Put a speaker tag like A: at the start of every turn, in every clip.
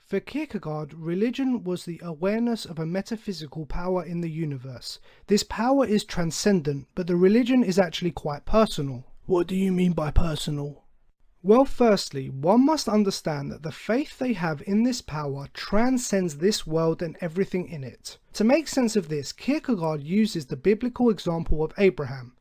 A: For Kierkegaard, religion was the awareness of a metaphysical power in the universe. This power is transcendent, but the religion is actually quite personal. What do you mean by personal? Well, firstly, one must understand that the faith they have in this power transcends this world and everything in it. To make sense of this, Kierkegaard uses the biblical example of Abraham.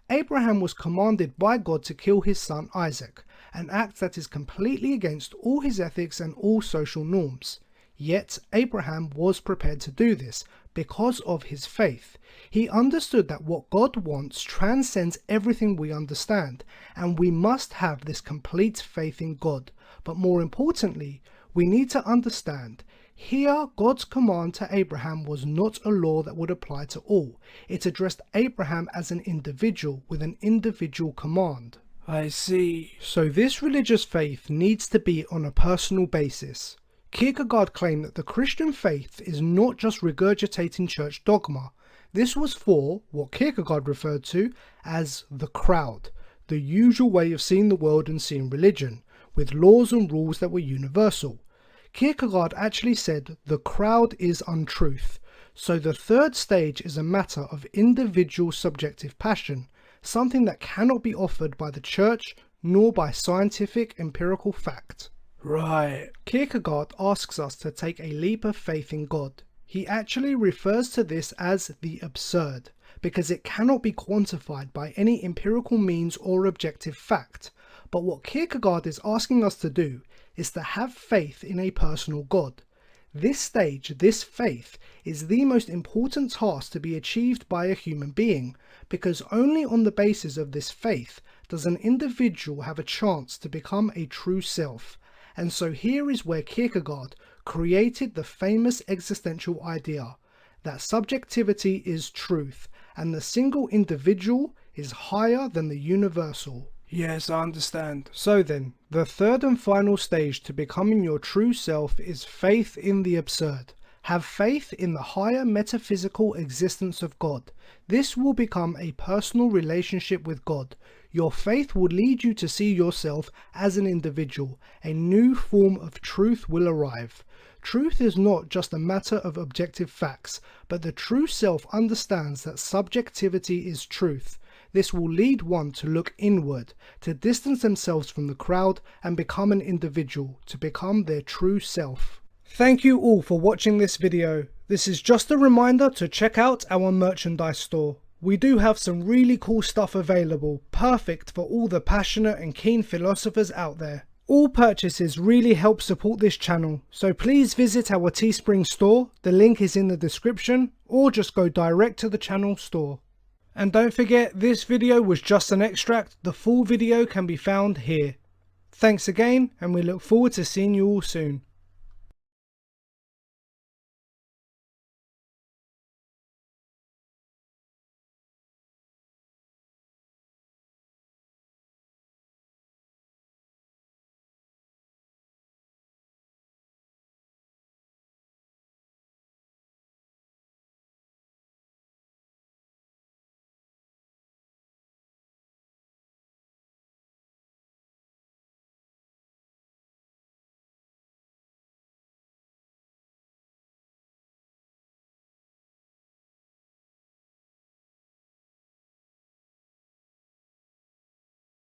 A: Abraham was commanded by God to kill his son Isaac, an act that is completely against all his ethics and all social norms. Yet Abraham was prepared to do this because of his faith. He understood that what God wants transcends everything we understand, and we must have this complete faith in God. But more importantly, we need to understand, here God's command to Abraham was not a law that would apply to all. It addressed Abraham as an individual with an individual command. I see. So this religious faith needs to be on a personal basis. Kierkegaard claimed that the Christian faith is not just regurgitating church dogma. This was for what Kierkegaard referred to as the crowd, the usual way of seeing the world and seeing religion, with laws and rules that were universal. Kierkegaard actually said the crowd is untruth, so the third stage is a matter of individual subjective passion, something that cannot be offered by the church nor by scientific empirical fact. Right. Kierkegaard asks us to take a leap of faith in God. He actually refers to this as the absurd, because it cannot be quantified by any empirical means or objective fact. But what Kierkegaard is asking us to do is to have faith in a personal God. This stage, this faith, is the most important task to be achieved by a human being, because only on the basis of this faith does an individual have a chance to become a true self. And so here is where Kierkegaard created the famous existential idea that subjectivity is truth and the single individual is higher than the universal. Yes, I understand. So then, the third and final stage to becoming your true self is faith in the absurd. Have faith in the higher metaphysical existence of God. This will become a personal relationship with God. Your faith will lead you to see yourself as an individual. A new form of truth will arrive. Truth is not just a matter of objective facts, but the true self understands that subjectivity is truth. This will lead one to look inward, to distance themselves from the crowd and become an individual, to become their true self. Thank you all for watching this video. This is just a reminder to check out our merchandise store. We do have some really cool stuff available, perfect for all the passionate and keen philosophers out there. All purchases really help support this channel, so please visit our Teespring store, the link is in the description, or just go direct to the channel store. And don't forget, this video was just an extract, the full video can be found here. Thanks again, and we look forward to seeing you all soon.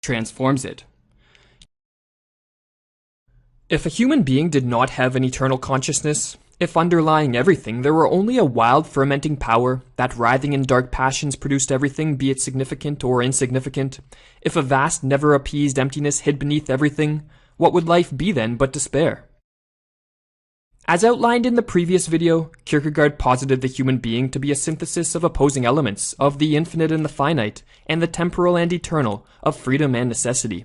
B: Transforms it. If a human being did not have an eternal consciousness, if underlying everything there were only a wild fermenting power that writhing in dark passions produced everything, be it significant or insignificant, if a vast never appeased emptiness hid beneath everything, what would life be then but despair? As outlined in the previous video, Kierkegaard posited the human being to be a synthesis of opposing elements, of the infinite and the finite, and the temporal and eternal, of freedom and necessity.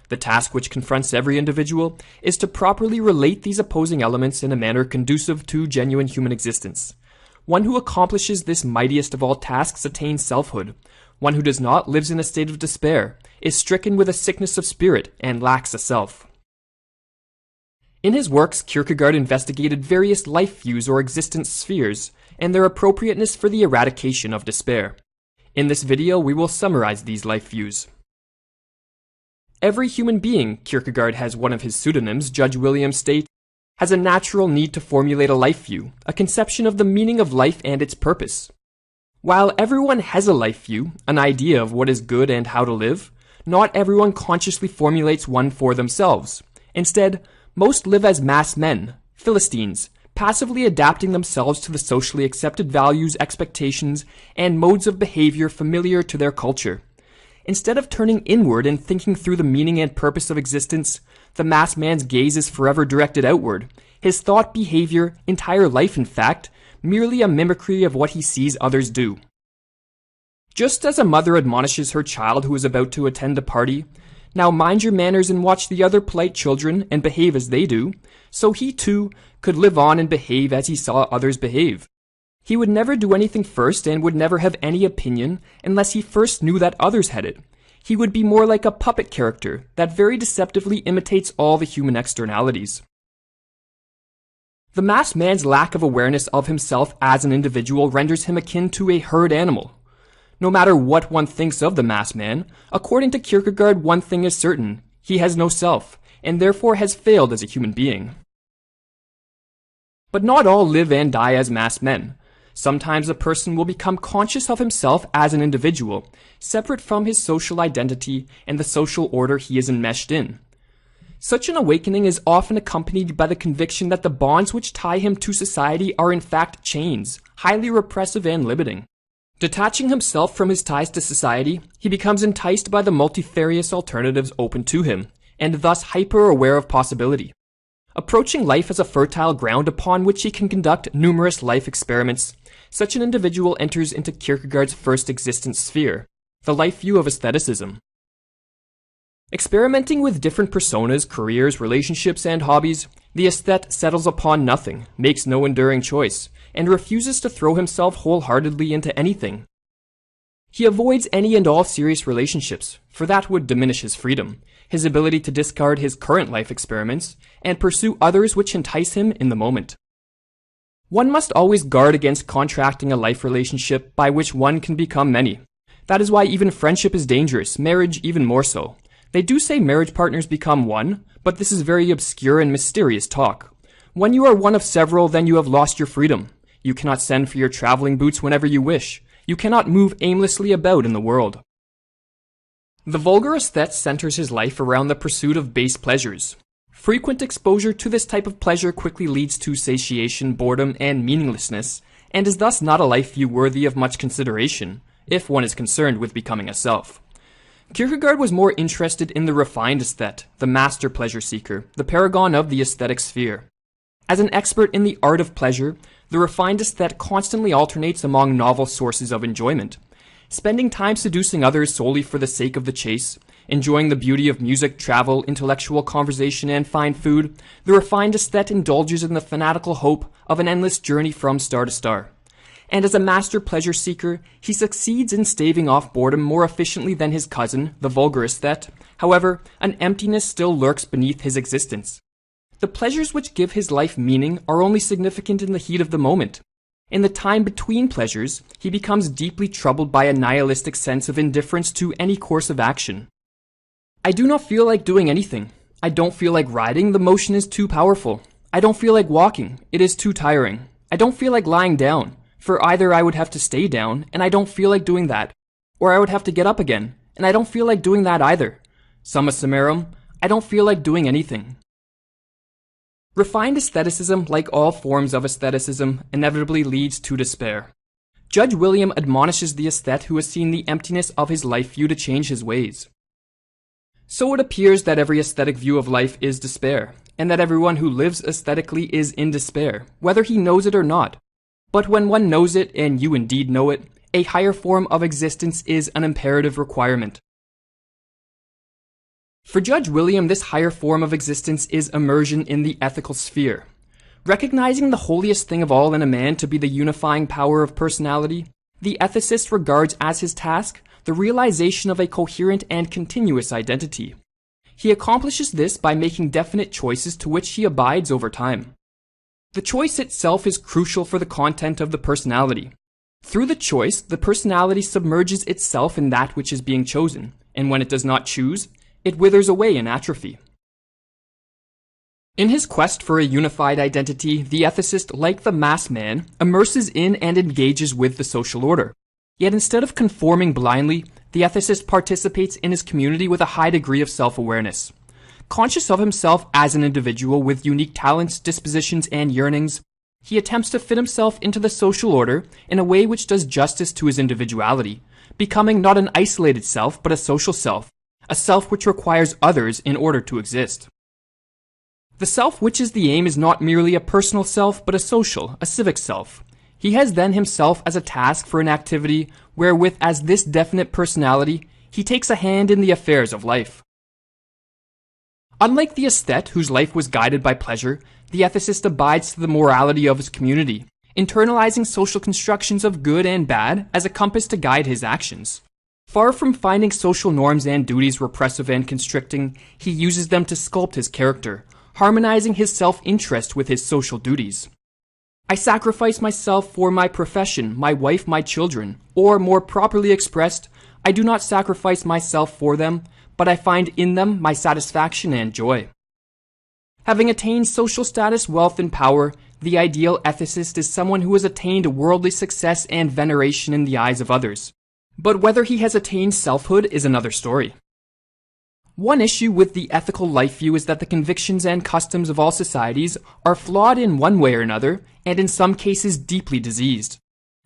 B: The task which confronts every individual is to properly relate these opposing elements in a manner conducive to genuine human existence. One who accomplishes this mightiest of all tasks attains selfhood. One who does not lives in a state of despair, is stricken with a sickness of spirit, and lacks a self. In his works, Kierkegaard investigated various life views or existence spheres, and their appropriateness for the eradication of despair. In this video, we will summarize these life views. Every human being, Kierkegaard has one of his pseudonyms, Judge William states, has a natural need to formulate a life view, a conception of the meaning of life and its purpose. While everyone has a life view, an idea of what is good and how to live, not everyone consciously formulates one for themselves. Instead, most live as mass men, Philistines, passively adapting themselves to the socially accepted values, expectations, and modes of behavior familiar to their culture. Instead of turning inward and thinking through the meaning and purpose of existence, the mass man's gaze is forever directed outward, his thought, behavior, entire life in fact, merely a mimicry of what he sees others do. Just as a mother admonishes her child who is about to attend a party, "Now mind your manners and watch the other polite children and behave as they do," so he too could live on and behave as he saw others behave. He would never do anything first and would never have any opinion unless he first knew that others had it. He would be more like a puppet character that very deceptively imitates all the human externalities. The mass man's lack of awareness of himself as an individual renders him akin to a herd animal. No matter what one thinks of the mass man, according to Kierkegaard, one thing is certain: he has no self, and therefore has failed as a human being. But not all live and die as mass men. Sometimes a person will become conscious of himself as an individual, separate from his social identity and the social order he is enmeshed in. Such an awakening is often accompanied by the conviction that the bonds which tie him to society are in fact chains, highly repressive and limiting. Detaching himself from his ties to society, he becomes enticed by the multifarious alternatives open to him, and thus hyper-aware of possibility. Approaching life as a fertile ground upon which he can conduct numerous life experiments, such an individual enters into Kierkegaard's first existence sphere, the life view of aestheticism. Experimenting with different personas, careers, relationships, and hobbies, the aesthete settles upon nothing, makes no enduring choice, and refuses to throw himself wholeheartedly into anything. He avoids any and all serious relationships, for that would diminish his freedom, his ability to discard his current life experiments, and pursue others which entice him in the moment. One must always guard against contracting a life relationship by which one can become many. That is why even friendship is dangerous, marriage even more so. They do say marriage partners become one, but this is very obscure and mysterious talk. When you are one of several, then you have lost your freedom. You cannot send for your traveling boots whenever you wish. You cannot move aimlessly about in the world. The vulgar aesthete centers his life around the pursuit of base pleasures. Frequent exposure to this type of pleasure quickly leads to satiation, boredom, and meaninglessness, and is thus not a life view worthy of much consideration, if one is concerned with becoming a self. Kierkegaard was more interested in the refined aesthete, the master pleasure seeker, the paragon of the aesthetic sphere. As an expert in the art of pleasure, the refined aesthete constantly alternates among novel sources of enjoyment. Spending time seducing others solely for the sake of the chase, enjoying the beauty of music, travel, intellectual conversation, and fine food, the refined aesthete indulges in the fanatical hope of an endless journey from star to star. And as a master pleasure seeker, he succeeds in staving off boredom more efficiently than his cousin, the vulgar aesthete. However, an emptiness still lurks beneath his existence. The pleasures which give his life meaning are only significant in the heat of the moment. In the time between pleasures, he becomes deeply troubled by a nihilistic sense of indifference to any course of action. "I do not feel like doing anything. I don't feel like riding, the motion is too powerful. I don't feel like walking, it is too tiring. I don't feel like lying down, for either I would have to stay down, and I don't feel like doing that, or I would have to get up again, and I don't feel like doing that either. Summa summarum, I don't feel like doing anything." Refined aestheticism, like all forms of aestheticism, inevitably leads to despair. Judge William admonishes the aesthete who has seen the emptiness of his life view to change his ways. So it appears that every aesthetic view of life is despair, and that everyone who lives aesthetically is in despair, whether he knows it or not. But when one knows it, and you indeed know it, a higher form of existence is an imperative requirement. For Judge William, this higher form of existence is immersion in the ethical sphere. Recognizing the holiest thing of all in a man to be the unifying power of personality, the ethicist regards as his task the realization of a coherent and continuous identity. He accomplishes this by making definite choices to which he abides over time. The choice itself is crucial for the content of the personality. Through the choice, the personality submerges itself in that which is being chosen, and when it does not choose, it withers away in atrophy. In his quest for a unified identity, the ethicist, like the mass man, immerses in and engages with the social order. Yet instead of conforming blindly, the ethicist participates in his community with a high degree of self-awareness. Conscious of himself as an individual with unique talents, dispositions, and yearnings, he attempts to fit himself into the social order in a way which does justice to his individuality, becoming not an isolated self, but a social self, a self which requires others in order to exist. The self which is the aim is not merely a personal self, but a social, a civic self. He has then himself as a task for an activity wherewith, as this definite personality, he takes a hand in the affairs of life. Unlike the aesthete, whose life was guided by pleasure, the ethicist abides to the morality of his community, internalizing social constructions of good and bad as a compass to guide his actions. Far from finding social norms and duties repressive and constricting, he uses them to sculpt his character, harmonizing his self-interest with his social duties. I sacrifice myself for my profession, my wife, my children, or more properly expressed, I do not sacrifice myself for them, but I find in them my satisfaction and joy. Having attained social status, wealth, and power, the ideal ethicist is someone who has attained worldly success and veneration in the eyes of others. But whether he has attained selfhood is another story. One issue with the ethical life view is that the convictions and customs of all societies are flawed in one way or another, and in some cases deeply diseased.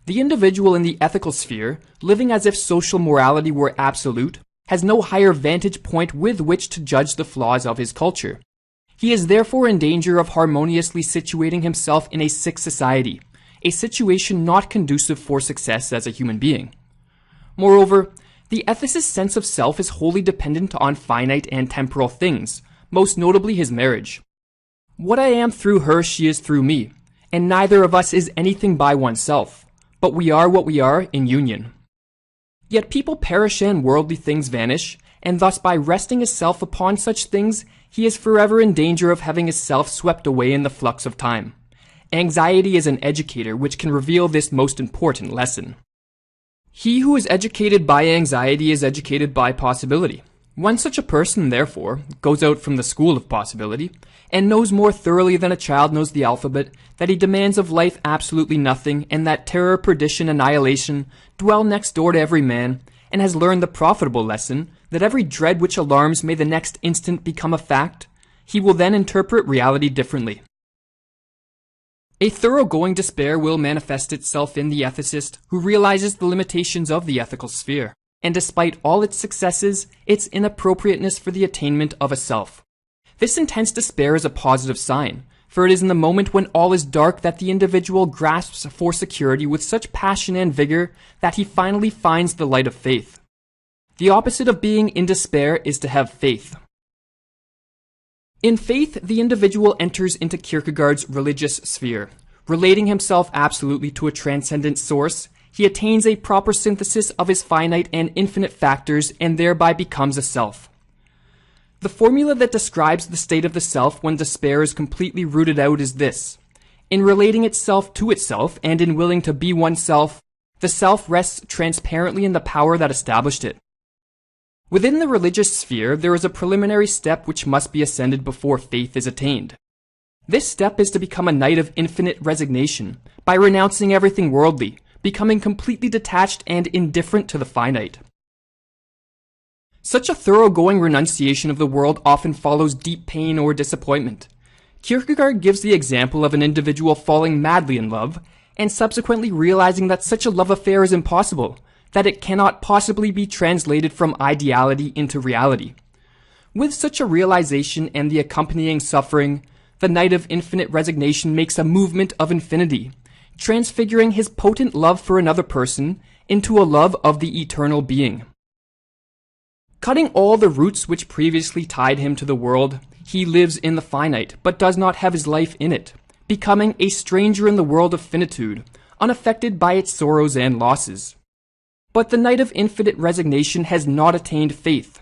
B: The individual in the ethical sphere, living as if social morality were absolute, has no higher vantage point with which to judge the flaws of his culture. He is therefore in danger of harmoniously situating himself in a sick society, a situation not conducive for success as a human being. Moreover, the ethicist's sense of self is wholly dependent on finite and temporal things, most notably his marriage. What I am through her, she is through me, and neither of us is anything by oneself, but we are what we are in union. Yet people perish and worldly things vanish, and thus by resting his self upon such things, he is forever in danger of having his self swept away in the flux of time. Anxiety is an educator which can reveal this most important lesson. He who is educated by anxiety is educated by possibility. One such a person, therefore, goes out from the school of possibility, and knows more thoroughly than a child knows the alphabet that he demands of life absolutely nothing, and that terror, perdition, annihilation dwell next door to every man, and has learned the profitable lesson that every dread which alarms may the next instant become a fact. He will then interpret reality differently. A thoroughgoing despair will manifest itself in the ethicist who realizes the limitations of the ethical sphere, and despite all its successes, its inappropriateness for the attainment of a self. This intense despair is a positive sign, for it is in the moment when all is dark that the individual grasps for security with such passion and vigor that he finally finds the light of faith. The opposite of being in despair is to have faith. In faith, the individual enters into Kierkegaard's religious sphere. Relating himself absolutely to a transcendent source, he attains a proper synthesis of his finite and infinite factors and thereby becomes a self. The formula that describes the state of the self when despair is completely rooted out is this. In relating itself to itself and in willing to be oneself, the self rests transparently in the power that established it. Within the religious sphere, there is a preliminary step which must be ascended before faith is attained. This step is to become a knight of infinite resignation, by renouncing everything worldly, becoming completely detached and indifferent to the finite. Such a thoroughgoing renunciation of the world often follows deep pain or disappointment. Kierkegaard gives the example of an individual falling madly in love, and subsequently realizing that such a love affair is impossible, that it cannot possibly be translated from ideality into reality. With such a realization and the accompanying suffering, the knight of infinite resignation makes a movement of infinity, transfiguring his potent love for another person into a love of the eternal being. Cutting all the roots which previously tied him to the world, he lives in the finite, but does not have his life in it, becoming a stranger in the world of finitude, unaffected by its sorrows and losses. But the knight of infinite resignation has not attained faith.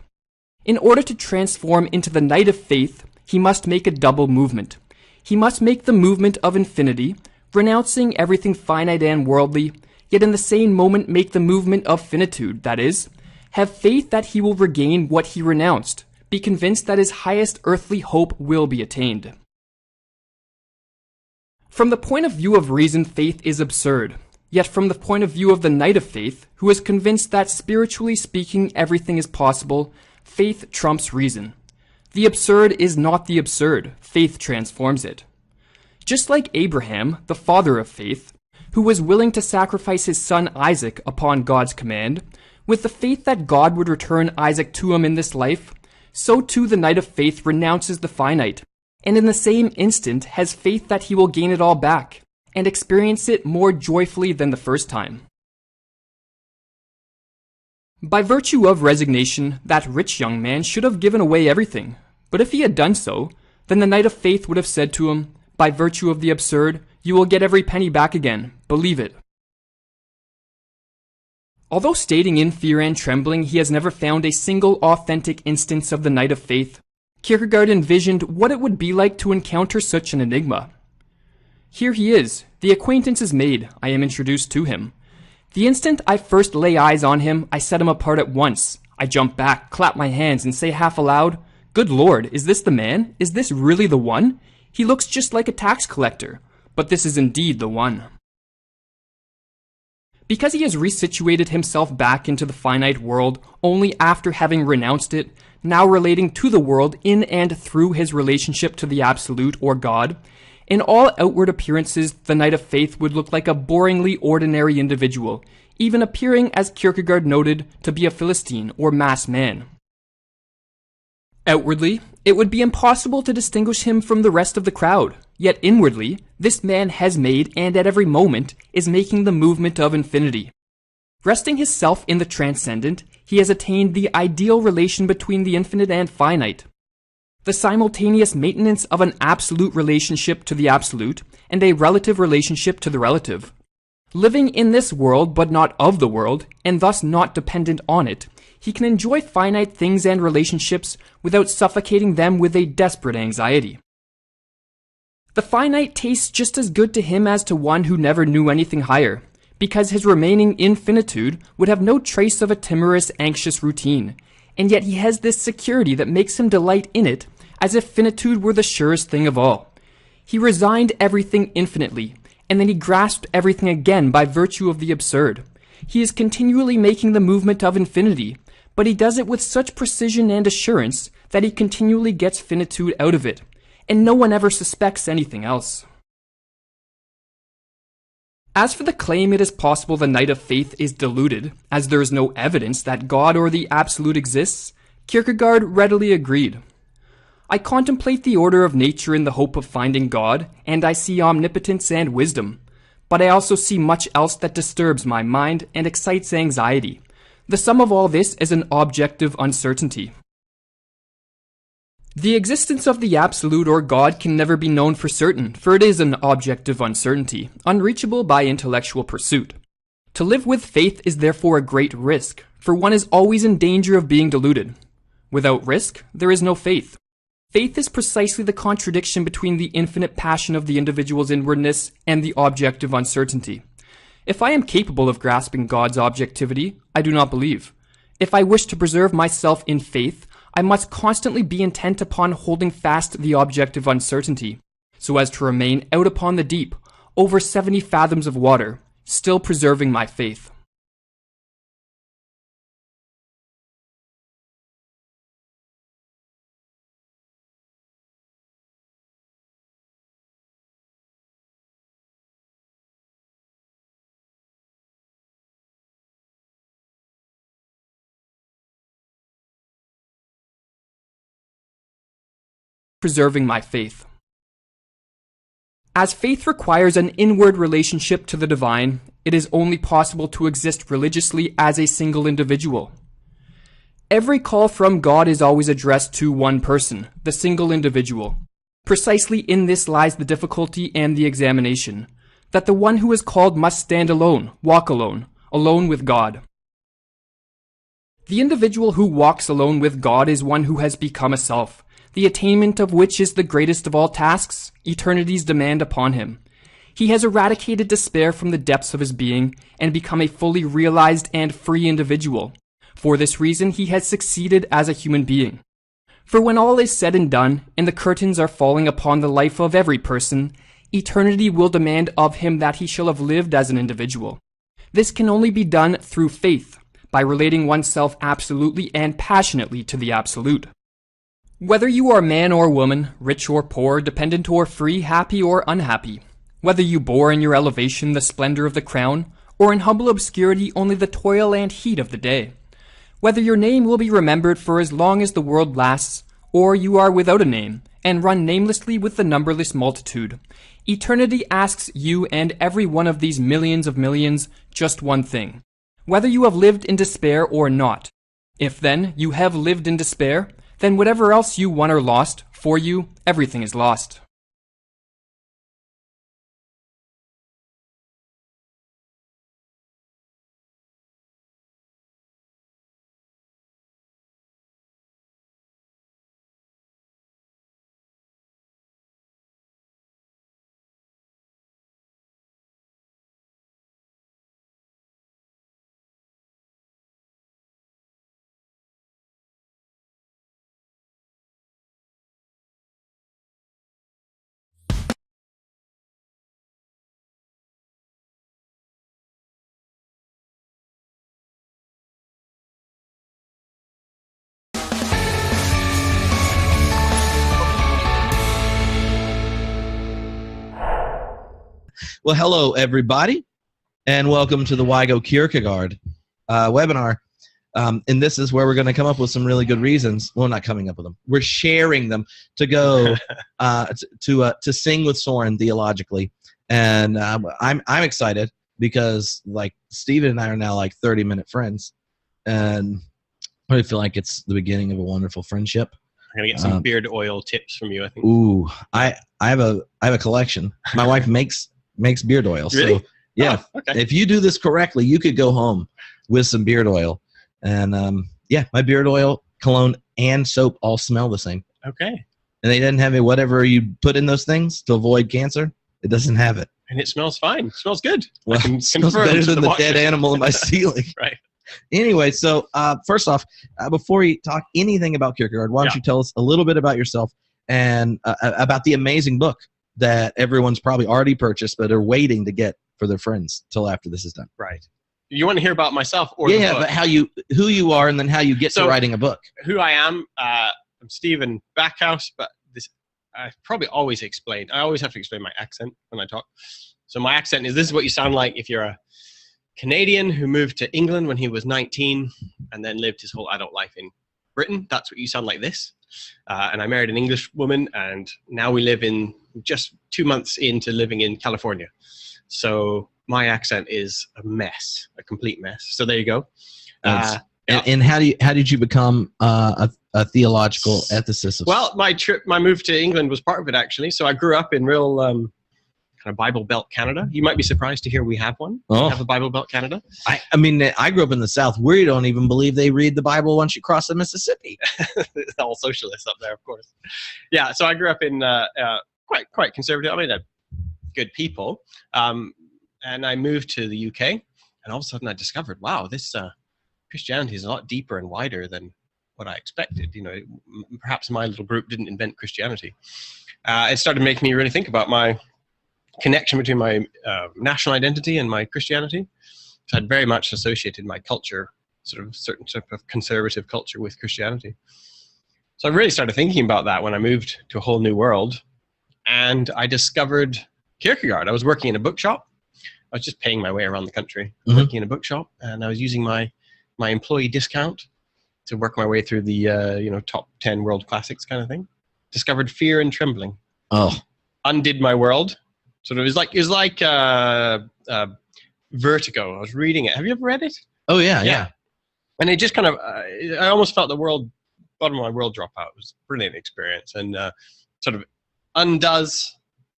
B: In order to transform into the knight of faith, he must make a double movement. He must make the movement of infinity, renouncing everything finite and worldly, yet in the same moment make the movement of finitude, that is, have faith that he will regain what he renounced, be convinced that his highest earthly hope will be attained. From the point of view of reason, faith is absurd. Yet from the point of view of the knight of faith, who is convinced that spiritually speaking everything is possible, faith trumps reason. The absurd is not the absurd, faith transforms it. Just like Abraham, the father of faith, who was willing to sacrifice his son Isaac upon God's command, with the faith that God would return Isaac to him in this life, so too the knight of faith renounces the finite, and in the same instant has faith that he will gain it all back, and experience it more joyfully than the first time. By virtue of resignation, that rich young man should have given away everything, but if he had done so, then the knight of faith would have said to him, by virtue of the absurd, you will get every penny back again, believe it. Although stating in fear and trembling he has never found a single authentic instance of the knight of faith, Kierkegaard envisioned what it would be like to encounter such an enigma. Here he is, the acquaintance is made, I am introduced to him. The instant I first lay eyes on him, I set him apart at once. I jump back, clap my hands, and say half aloud, "Good Lord, is this the man? Is this really the one? He looks just like a tax collector, but this is indeed the one." Because he has resituated himself back into the finite world only after having renounced it, now relating to the world in and through his relationship to the Absolute or God, in all outward appearances the knight of faith would look like a boringly ordinary individual, even appearing, as Kierkegaard noted, to be a Philistine or mass man. Outwardly, it would be impossible to distinguish him from the rest of the crowd, yet inwardly, this man has made and at every moment is making the movement of infinity. Resting his self in the transcendent, he has attained the ideal relation between the infinite and finite, the simultaneous maintenance of an absolute relationship to the absolute and a relative relationship to the relative. Living in this world but not of the world, and thus not dependent on it, he can enjoy finite things and relationships without suffocating them with a desperate anxiety. The finite tastes just as good to him as to one who never knew anything higher, because his remaining infinitude would have no trace of a timorous, anxious routine, and yet he has this security that makes him delight in it as if finitude were the surest thing of all. He resigned everything infinitely, and then he grasped everything again by virtue of the absurd. He is continually making the movement of infinity, but he does it with such precision and assurance that he continually gets finitude out of it, and no one ever suspects anything else. As for the claim it is possible the knight of faith is deluded, as there is no evidence that God or the Absolute exists, Kierkegaard readily agreed. I contemplate the order of nature in the hope of finding God, and I see omnipotence and wisdom, but I also see much else that disturbs my mind and excites anxiety. The sum of all this is an objective uncertainty. The existence of the Absolute or God can never be known for certain, for it is an objective uncertainty, unreachable by intellectual pursuit. To live with faith is therefore a great risk, for one is always in danger of being deluded. Without risk, there is no faith. Faith is precisely the contradiction between the infinite passion of the individual's inwardness and the objective uncertainty. If I am capable of grasping God's objectivity, I do not believe. If I wish to preserve myself in faith, I must constantly be intent upon holding fast the objective uncertainty, so as to remain out upon the deep, over 70 fathoms of water, still preserving my faith. Preserving my faith. As faith requires an inward relationship to the divine, it is only possible to exist religiously as a single individual. Every call from God is always addressed to one person, the single individual. Precisely in this lies the difficulty and the examination, that the one who is called must stand alone, walk alone, alone with God. The individual who walks alone with God is one who has become a self, the attainment of which is the greatest of all tasks eternity's demand upon him. He has eradicated despair from the depths of his being and become a fully realized and free individual. For this reason he has succeeded as a human being. For when all is said and done, and the curtains are falling upon the life of every person, eternity will demand of him that he shall have lived as an individual. This can only be done through faith, by relating oneself absolutely and passionately to the absolute. Whether you are man or woman, rich or poor, dependent or free, happy or unhappy, whether you bore in your elevation the splendor of the crown, or in humble obscurity only the toil and heat of the day, whether your name will be remembered for as long as the world lasts, or you are without a name, and run namelessly with the numberless multitude, eternity asks you and every one of these millions of millions just one thing: whether you have lived in despair or not. If then you have lived in despair, then whatever else you won or lost, for you, everything is lost.
C: Well, hello, everybody, and welcome to the Why Go Kierkegaard webinar. And this is where we're going to come up with some really good reasons. Well, not coming up with them. We're sharing them to go to sing with Soren theologically. And I'm excited because, like, Stephen and I are now like 30-minute friends. And I really feel like it's the beginning of a wonderful friendship.
D: I'm gonna get some beard oil tips from you, I think.
C: Ooh, I have a collection. My wife makes beard oil.
D: Really?
C: So yeah,
D: okay.
C: If you do this correctly, you could go home with some beard oil. And yeah, my beard oil, cologne, and soap all smell the same.
D: Okay.
C: And they didn't have it, whatever you put in those things to avoid cancer, it doesn't have it.
D: And it smells fine. It smells good.
C: Well, it smells better than the dead animal in my ceiling.
D: Right.
C: Anyway, so first off, before you talk anything about Kierkegaard, why don't you tell us a little bit about yourself and about the amazing book that everyone's probably already purchased but are waiting to get for their friends till after this is done.
D: Right. You want to hear about myself or the book?
C: But who you are and then how you get to writing a book.
D: Who I am, I'm Stephen Backhouse, but this I probably always explain. I always have to explain my accent when I talk. So my accent is, this is what you sound like if you're a Canadian who moved to England when he was 19 and then lived his whole adult life in Britain. That's what you sound like this. And I married an English woman, and now we live in just 2 months into living in California. So my accent is a mess, a complete mess. So there you go.
C: And how did you become a theological ethicist?
D: Well, my move to England was part of it, actually. So I grew up in real kind of Bible Belt Canada. You might be surprised to hear we have one.
C: Oh.
D: We have a Bible Belt Canada.
C: I mean, I grew up in the South. We don't even believe they read the Bible once you cross the Mississippi.
D: All socialists up there, of course. Yeah, so I grew up in quite conservative. I mean, good people. And I moved to the UK, and all of a sudden I discovered, wow, this Christianity is a lot deeper and wider than what I expected. You know, perhaps my little group didn't invent Christianity. It started making me really think about my connection between my national identity and my Christianity. So I'd very much associated my culture, certain type of conservative culture, with Christianity. So I really started thinking about that when I moved to a whole new world, and I discovered Kierkegaard. I was working in a bookshop. I was just paying my way around the country, working in a bookshop, and I was using my employee discount to work my way through the top 10 world classics kind of thing. Discovered Fear and Trembling.
C: Oh, undid
D: my world. Sort of, it was like Vertigo. I was reading it. Have you ever read it?
C: Oh yeah.
D: And it just kind of, I almost felt the bottom of my world drop out. It was a brilliant experience, and sort of undoes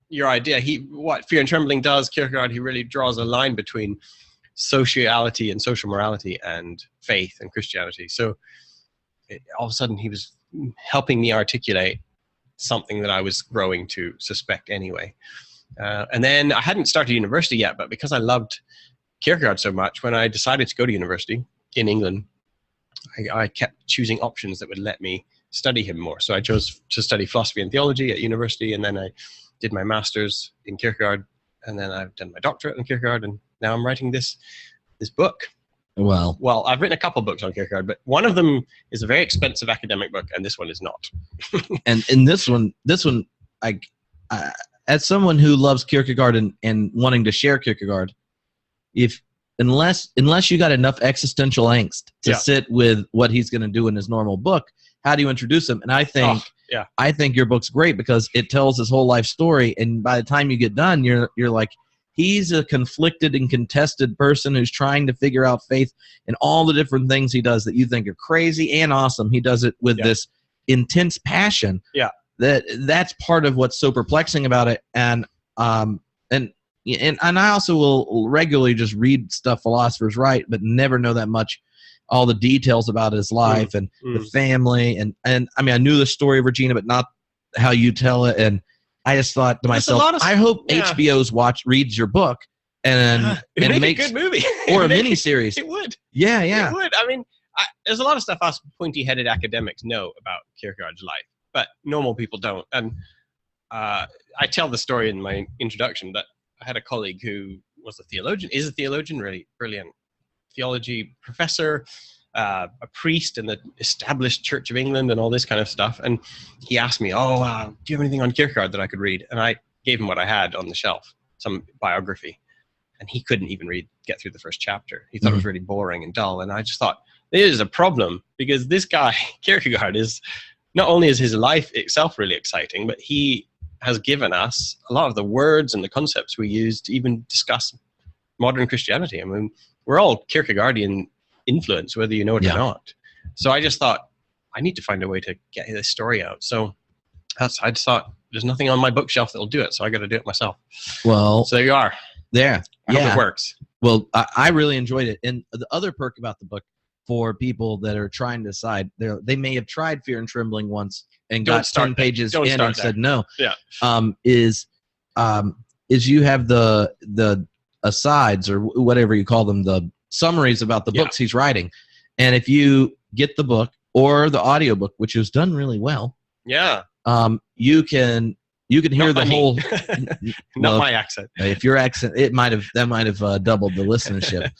D: your idea. What Fear and Trembling does, Kierkegaard, he really draws a line between sociality and social morality and faith and Christianity. So all of a sudden he was helping me articulate something that I was growing to suspect anyway. And then I hadn't started university yet, but because I loved Kierkegaard so much, when I decided to go to university in England, I kept choosing options that would let me study him more. So I chose to study philosophy and theology at university, and then I did my master's in Kierkegaard, and then I've done my doctorate in Kierkegaard, and now I'm writing this book. Well, I've written a couple books on Kierkegaard, but one of them is a very expensive academic book, and this one is not.
C: And in this one, I as someone who loves Kierkegaard and wanting to share Kierkegaard, unless you got enough existential angst to sit with what he's going to do in his normal book, how do you introduce him? And I think your book's great because it tells his whole life story, and by the time you get done, you're like, he's a conflicted and contested person who's trying to figure out faith and all the different things he does that you think are crazy and awesome. He does it with this intense passion.
D: Yeah.
C: That's part of what's so perplexing about it. And I also will regularly just read stuff philosophers write, but never know that much, all the details about his life and the family. And I mean, I knew the story of Regina, but not how you tell it. And I just thought to myself, I hope HBO's reads your book and makes
D: a good movie
C: or a mini series.
D: It would.
C: Yeah.
D: It would. I mean, there's a lot of stuff us pointy-headed academics know about Kierkegaard's life, but normal people don't. And I tell the story in my introduction that I had a colleague who is a theologian, really brilliant theology professor, a priest in the established Church of England and all this kind of stuff. And he asked me, do you have anything on Kierkegaard that I could read? And I gave him what I had on the shelf, some biography. And he couldn't even get through the first chapter. He thought it was really boring and dull. And I just thought, this is a problem, because this guy, Kierkegaard, not only is his life itself really exciting, but he has given us a lot of the words and the concepts we use to even discuss modern Christianity. I mean, we're all Kierkegaardian influence, whether you know it or not. So I just thought, I need to find a way to get this story out. So I just thought, there's nothing on my bookshelf that will do it, so I got to do it myself.
C: Well,
D: so there you are.
C: There.
D: I hope it works.
C: Well, I really enjoyed it. And the other perk about the book for people that are trying to decide, they may have tried Fear and Trembling once and got 10 pages in and said no.
D: Yeah.
C: Is you have the asides, or whatever you call them, the summaries about the books he's writing. And if you get the book or the audiobook, which is done really well, you can hear the whole
D: not my accent.
C: If your accent, that might have doubled the listenership.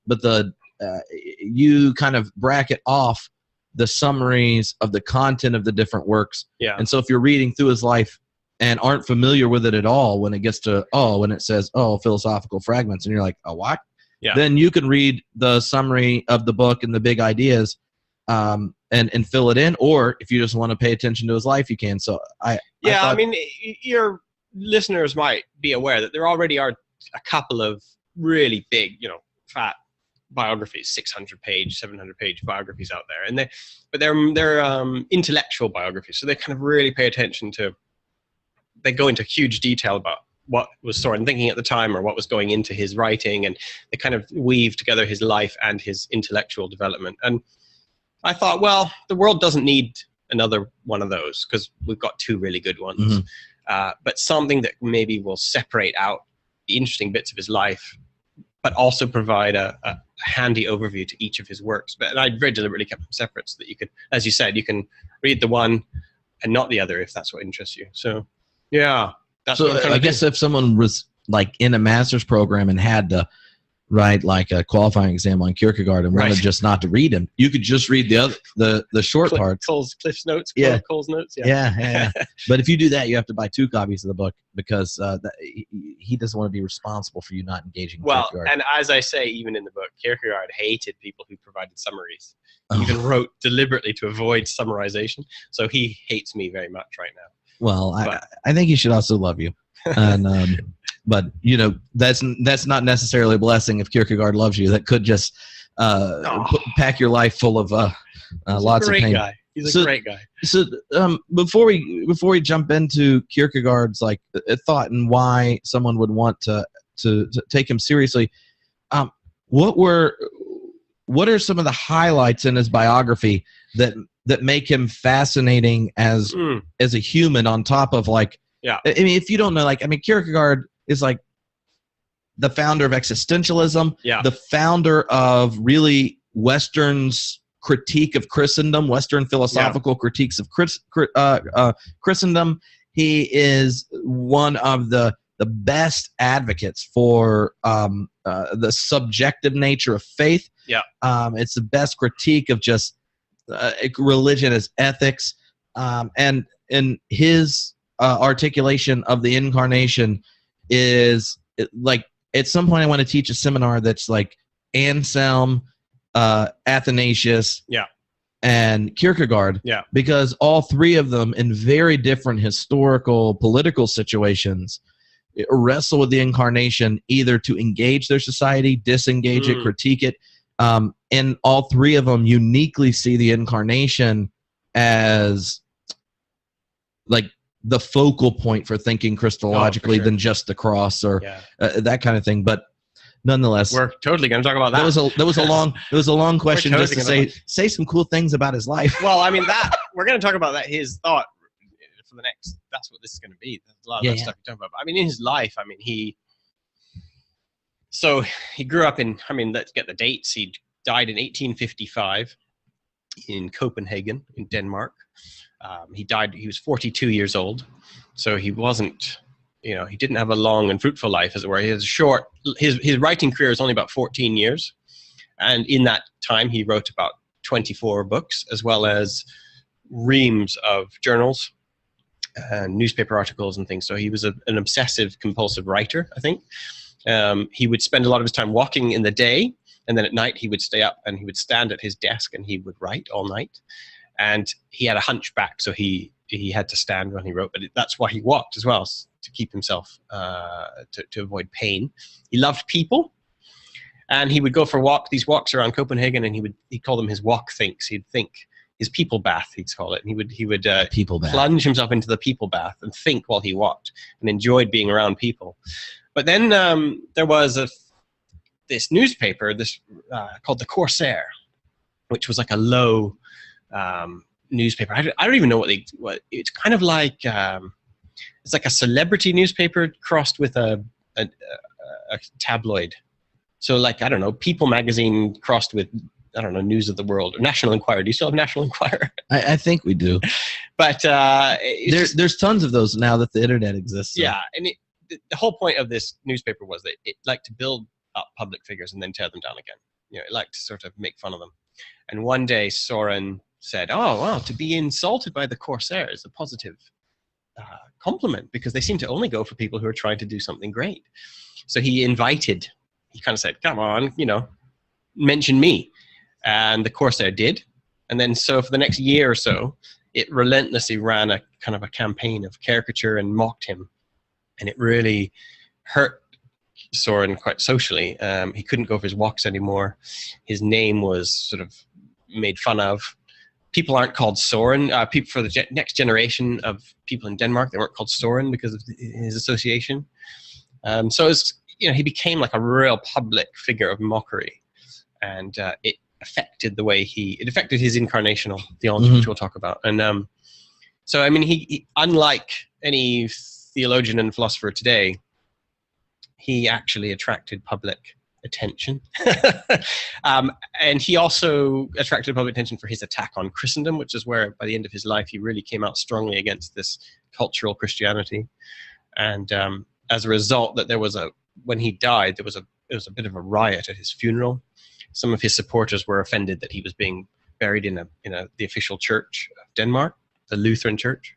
C: But you kind of bracket off the summaries of the content of the different works.
D: Yeah.
C: And so if you're reading through his life and aren't familiar with it at all, when it gets to when it says philosophical fragments, and you're like, what? Yeah. Then you can read the summary of the book and the big ideas and fill it in. Or if you just want to pay attention to his life, you can. So I mean, your listeners might be aware that there already are a couple of really big, fat biographies, 600-page, 700-page biographies out there, but they're intellectual biographies. So they kind of really pay attention to. They go into huge detail about what was Soren thinking at the time, or what was going into his writing, and they kind of weave together his life and his intellectual development. And I thought, well, the world doesn't need another one of those, because we've got two really good ones. Mm-hmm. But something that maybe will separate out the interesting bits of his life, but also provide a handy overview to each of his works. But I very deliberately kept them separate so that you could, as you said, you can read the one and not the other if that's what interests you. So, yeah. That's so I guess if someone was like in a master's program and had to write like a qualifying exam on Kierkegaard and wanted just not to read him, you could just read the short parts.
D: Cliff's notes. Cole's notes.
C: Yeah. But if you do that, you have to buy 2 copies of the book, because he doesn't want to be responsible for you not engaging with Kierkegaard.
D: And as I say, even in the book, Kierkegaard hated people who provided summaries. He even wrote deliberately to avoid summarization. So he hates me very much right now.
C: Well, I think he should also love you. And but that's not necessarily a blessing. If Kierkegaard loves you, that could just pack your life full of lots of pain.
D: He's a great guy.
C: So before we jump into Kierkegaard's like a thought and why someone would want to take him seriously, what are some of the highlights in his biography that make him fascinating as a human, on top of I mean, if you don't know, Kierkegaard is like the founder of existentialism, the founder of really Western's critique of Christendom, Western philosophical critiques of Christendom. He is one of the best advocates for the subjective nature of faith.
D: Yeah.
C: It's the best critique of just religion as ethics. And in his articulation of the incarnation is like, at some point I want to teach a seminar that's like Anselm, Athanasius, and Kierkegaard, because all three of them in very different historical, political situations wrestle with the incarnation, either to engage their society, disengage it, critique it. And all three of them uniquely see the incarnation as like the focal point for thinking Christologically than just the cross or that kind of thing. But nonetheless,
D: we're totally going to talk about that.
C: That was a long question just to say some cool things about his life.
D: Well, I mean, that we're going to talk about that, his thought for the next, that's what this is going to be. There's a lot of that stuff you're talking about. But I mean, in his life, I mean, he grew up in, I mean, let's get the dates. He died in 1855 in Copenhagen in Denmark. He was 42 years old. So he wasn't, he didn't have a long and fruitful life, as it were. He has his writing career is only about 14 years. And in that time, he wrote about 24 books, as well as reams of journals and newspaper articles and things. So he was an obsessive compulsive writer, I think. He would spend a lot of his time walking in the day, and then at night he would stay up and he would stand at his desk and he would write all night. And he had a hunchback, so he had to stand when he wrote, but that's why he walked as well, to keep himself, to avoid pain. He loved people, and he would go for these walks around Copenhagen, and he'd call them his walk thinks. He'd think, his people bath, he'd call it. And he would
C: people bath.
D: Plunge himself into the people bath and think while he walked, and enjoyed being around people. But then there was this newspaper, called the Corsair, which was like a low newspaper. I don't even know what it's kind of like. It's like a celebrity newspaper crossed with a tabloid. So like, I don't know, People magazine crossed with, I don't know, News of the World or National Enquirer. Do you still have National Enquirer?
C: I think we do.
D: But
C: there's tons of those now that the internet exists. So.
D: Yeah, and the whole point of this newspaper was that it liked to build up public figures and then tear them down again. It liked to sort of make fun of them. And one day Soren said, "Oh, wow, to be insulted by the Corsair is a positive compliment, because they seem to only go for people who are trying to do something great." So he kind of said, "Come on, mention me." And the Corsair did. And then so for the next year or so, it relentlessly ran a kind of a campaign of caricature and mocked him. And it really hurt Soren quite socially. He couldn't go for his walks anymore. His name was sort of made fun of. People aren't called Soren. People for the next generation of people in Denmark, they weren't called Soren because of his association. So it's, he became like a real public figure of mockery, and it affected his incarnational theology, which we'll talk about. And so, I mean, he unlike any theologian and philosopher today, he actually attracted public attention. And he also attracted public attention for his attack on Christendom, which is where by the end of his life he really came out strongly against this cultural Christianity. And as a result, when he died, there was a bit of a riot at his funeral. Some of his supporters were offended that he was being buried in the official church of Denmark, the Lutheran church.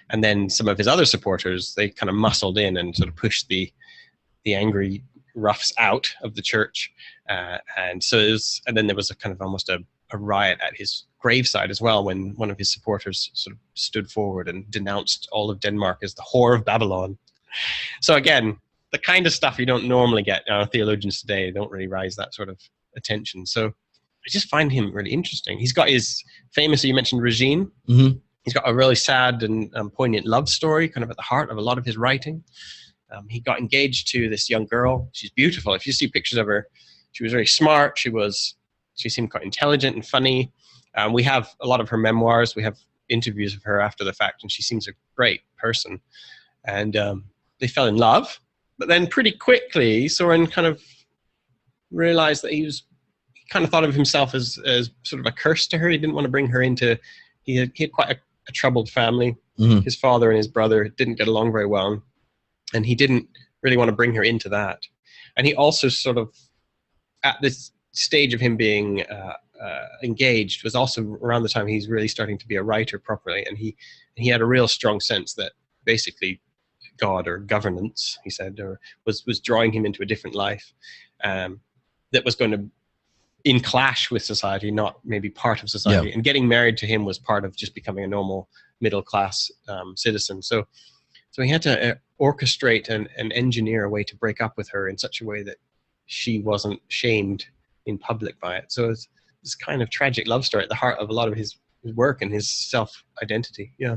D: And then some of his other supporters, they kind of muscled in and sort of pushed the angry roughs out of the church. And then there was a kind of almost a riot at his graveside as well, when one of his supporters sort of stood forward and denounced all of Denmark as the whore of Babylon. So again, the kind of stuff you don't normally get. Theologians today don't really raise that sort of attention. So I just find him really interesting. He's got his famous, you mentioned Regine.
C: Mm-hmm.
D: He's got a really sad and poignant love story kind of at the heart of a lot of his writing. He got engaged to this young girl. She's beautiful. If you see pictures of her, she was very smart. She seemed quite intelligent and funny. We have a lot of her memoirs. We have interviews of her after the fact, and she seems a great person. And they fell in love. But then pretty quickly, Soren kind of realized that he kind of thought of himself as sort of a curse to her. He didn't want to bring her into, he had quite a troubled family.
C: Mhm.
D: His father and his brother didn't get along very well, and he didn't really want to bring her into that. And he also sort of, at this stage of him being engaged, was also around the time he's really starting to be a writer properly, and he had a real strong sense that basically God, or governance, he said, or was drawing him into a different life that was going to in clash with society, not maybe part of society.
C: Yeah.
D: And getting married to him was part of just becoming a normal middle class citizen. So he had to orchestrate and engineer a way to break up with her in such a way that she wasn't shamed in public by it. So it's this kind of tragic love story at the heart of a lot of his work and his self-identity. Yeah.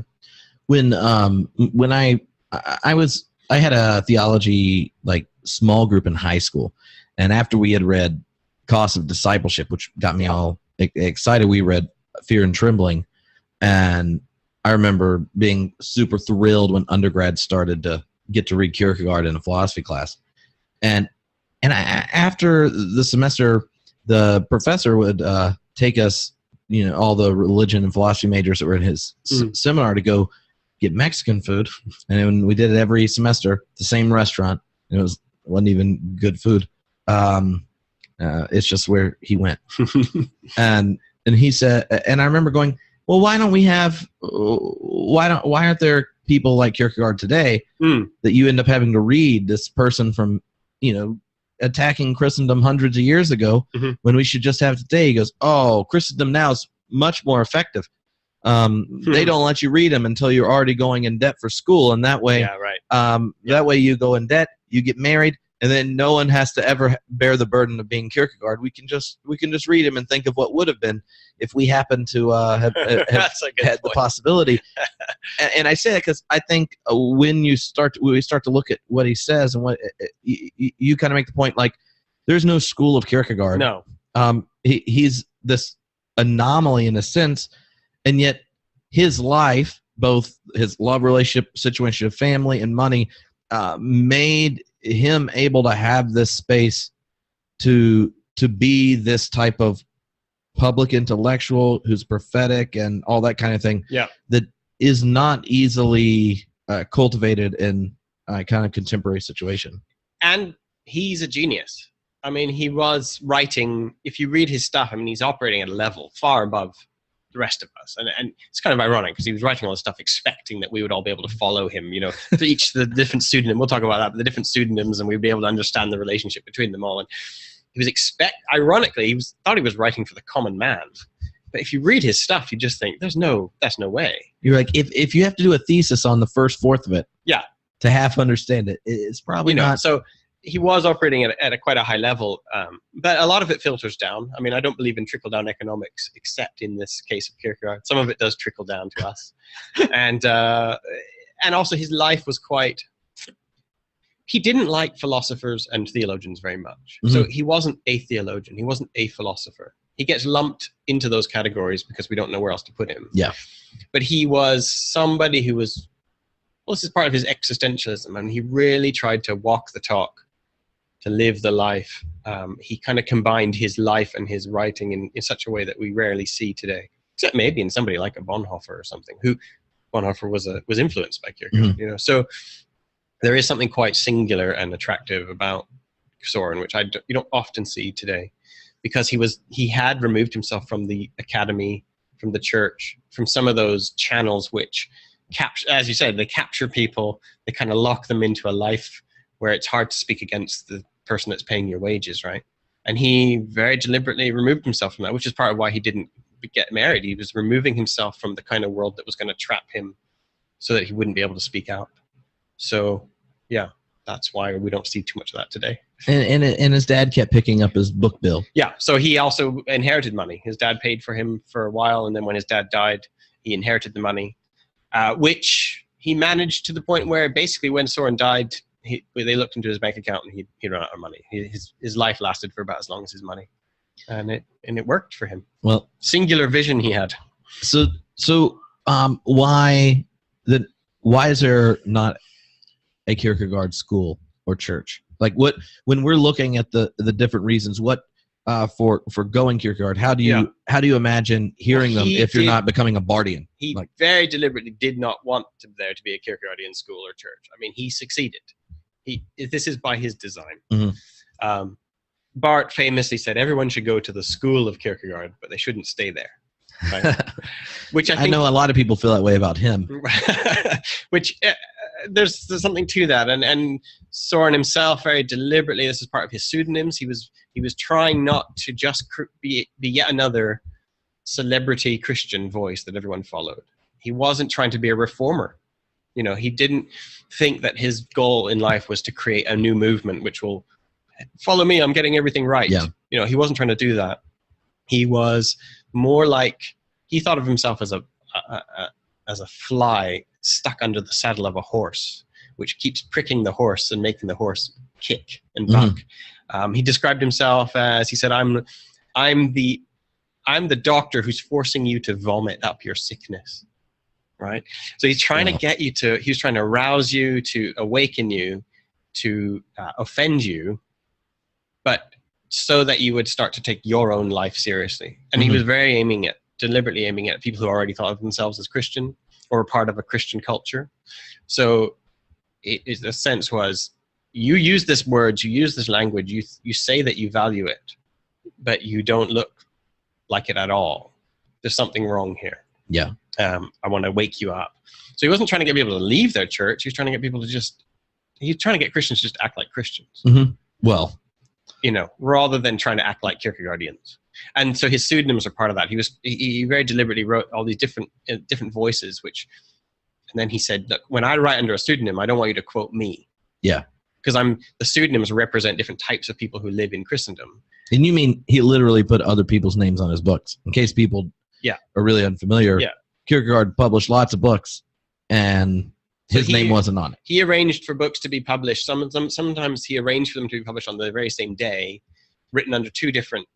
C: When I had a theology like small group in high school, and after we had read Cost of Discipleship, which got me all excited, we read Fear and Trembling, and I remember being super thrilled when undergrads started to get to read Kierkegaard in a philosophy class, and after the semester, the professor would take us, all the religion and philosophy majors that were in his seminar, to go get Mexican food, and we did it every semester, the same restaurant, and it wasn't even good food. It's just where he went. and he said, and I remember going, well, why aren't there people like Kierkegaard today that you end up having to read, this person from, attacking Christendom hundreds of years ago, when we should just have today? He goes, oh, Christendom now is much more effective. They don't let you read them until you're already going in debt for school. And that way, that way you go in debt, you get married, and then no one has to ever bear the burden of being Kierkegaard. We can just read him and think of what would have been if we happened to have had the possibility. and I say that because I think when we start to look at what he says, and what you kind of make the point, like, there's no school of Kierkegaard.
D: No.
C: He's this anomaly in a sense, and yet his life, both his love relationship, situation of family, and money, made him able to have this space to be this type of public intellectual who's prophetic and all that kind of thing.
D: Yeah.
C: That is not easily cultivated in a kind of contemporary situation.
D: And he's a genius. I mean, he was writing, if you read his stuff, I mean, he's operating at a level far above the rest of us, and it's kind of ironic because he was writing all this stuff expecting that we would all be able to follow him, to each the different pseudonym. We'll talk about that, but the different pseudonyms, and we'd be able to understand the relationship between them all. And he was ironically, thought he was writing for the common man. But if you read his stuff, you just think that's no way.
C: You're like, if you have to do a thesis on the first fourth of it, to half understand it, it's probably not.
D: So he was operating at quite a high level, but a lot of it filters down. I mean, I don't believe in trickle-down economics, except in this case of Kierkegaard. Some of it does trickle down to us. And also his life was he didn't like philosophers and theologians very much. So he wasn't a theologian. He wasn't a philosopher. He gets lumped into those categories because we don't know where else to put him.
C: Yeah.
D: But he was somebody who was, this is part of his existentialism, and he really tried to walk the talk, to live the life. He kind of combined his life and his writing in such a way that we rarely see today, except maybe in somebody like a Bonhoeffer or something, who Bonhoeffer was influenced by Kierkegaard. So there is something quite singular and attractive about Soren, which you don't often see today, because he had removed himself from the academy, from the church, from some of those channels which capture, as you said, they capture people, they kind of lock them into a life where it's hard to speak against the person that's paying your wages, right? And he very deliberately removed himself from that, which is part of why he didn't get married. He was removing himself from the kind of world that was going to trap him so that he wouldn't be able to speak out. So, yeah, that's why we don't see too much of that today.
C: And his dad kept picking up his book bill.
D: Yeah, so he also inherited money. His dad paid for him for a while, and then when his dad died, he inherited the money, which he managed to the point where basically when Soren died, they looked into his bank account and he ran out of money. His life lasted for about as long as his money, and it worked for him. Well, singular vision he had.
C: So why is there not a Kierkegaard school or church? Like when we're looking at the different reasons, what for going Kierkegaard? How do you imagine hearing them if you're not becoming a Bardian?
D: He very deliberately did not want there to be a Kierkegaardian school or church. I mean, he succeeded. This is by his design.
C: Mm-hmm.
D: Barth famously said everyone should go to the school of Kierkegaard, but they shouldn't stay there. Right? Which I know
C: a lot of people feel that way about him.
D: Which there's something to that, and Soren himself very deliberately. This is part of his pseudonyms. He was trying not to just be yet another celebrity Christian voice that everyone followed. He wasn't trying to be a reformer. You know, he didn't think that his goal in life was to create a new movement which will follow me. I'm getting everything right.
C: Yeah.
D: You know, he wasn't trying to do that. He was more like, he thought of himself as a fly stuck under the saddle of a horse, which keeps pricking the horse and making the horse kick and buck. Mm-hmm. He described himself as, he said, I'm the doctor who's forcing you to vomit up your sickness. Right? So he's trying to get you to, he was trying to arouse you, to awaken you, to offend you, but so that you would start to take your own life seriously. And he was deliberately aiming at people who already thought of themselves as Christian or part of a Christian culture. So the sense was, you use this words, you use this language, you say that you value it, but you don't look like it at all. There's something wrong here.
C: Yeah.
D: I want to wake you up. So he wasn't trying to get people to leave their church. He was trying to get people to he's trying to get Christians to just act like Christians.
C: Mm-hmm. Well,
D: you know, rather than trying to act like Kierkegaardians. And so his pseudonyms are part of that. He very deliberately wrote all these different voices, and then he said, look, when I write under a pseudonym, I don't want you to quote me.
C: Yeah.
D: Because the pseudonyms represent different types of people who live in Christendom.
C: And you mean he literally put other people's names on his books? In case people are really unfamiliar, Kierkegaard published lots of books, and his name wasn't on it.
D: He arranged for books to be published. Sometimes he arranged for them to be published on the very same day, written under two different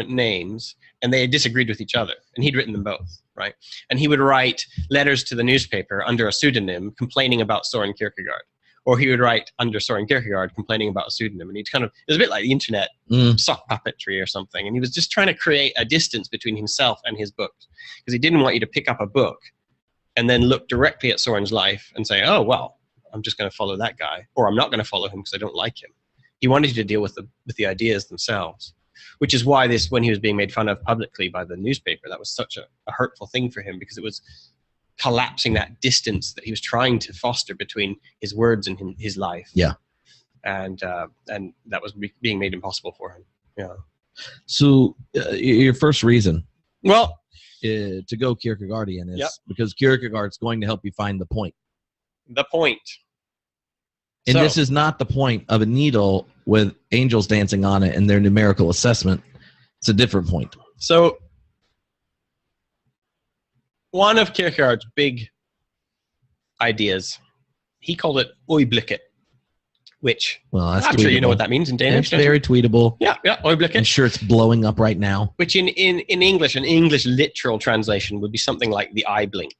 D: names, and they disagreed with each other, and he'd written them both, right? And he would write letters to the newspaper under a pseudonym complaining about Soren Kierkegaard, or he would write under Soren Kierkegaard complaining about a pseudonym. And it was a bit like the internet, sock puppetry or something, and he was just trying to create a distance between himself and his books, because he didn't want you to pick up a book and then look directly at Soren's life and say, oh, well, I'm just going to follow that guy, or I'm not going to follow him because I don't like him. He wanted you to deal with the ideas themselves, which is why when he was being made fun of publicly by the newspaper, that was such a hurtful thing for him, because it was collapsing that distance that he was trying to foster between his words and his life.
C: Yeah.
D: And that was being made impossible for him. Yeah.
C: So your first reason to go Kierkegaardian is because Kierkegaard's going to help you find the point.
D: The point.
C: And this is not the point of a needle with angels dancing on it and their numerical assessment. It's a different point.
D: So one of Kierkegaard's big ideas, he called it Øjeblikket, which, I'm sure you know what that means in Danish.
C: It's very tweetable.
D: Yeah, Øjeblikket.
C: I'm sure it's blowing up right now.
D: Which in English, an English literal translation would be something like the eye blink.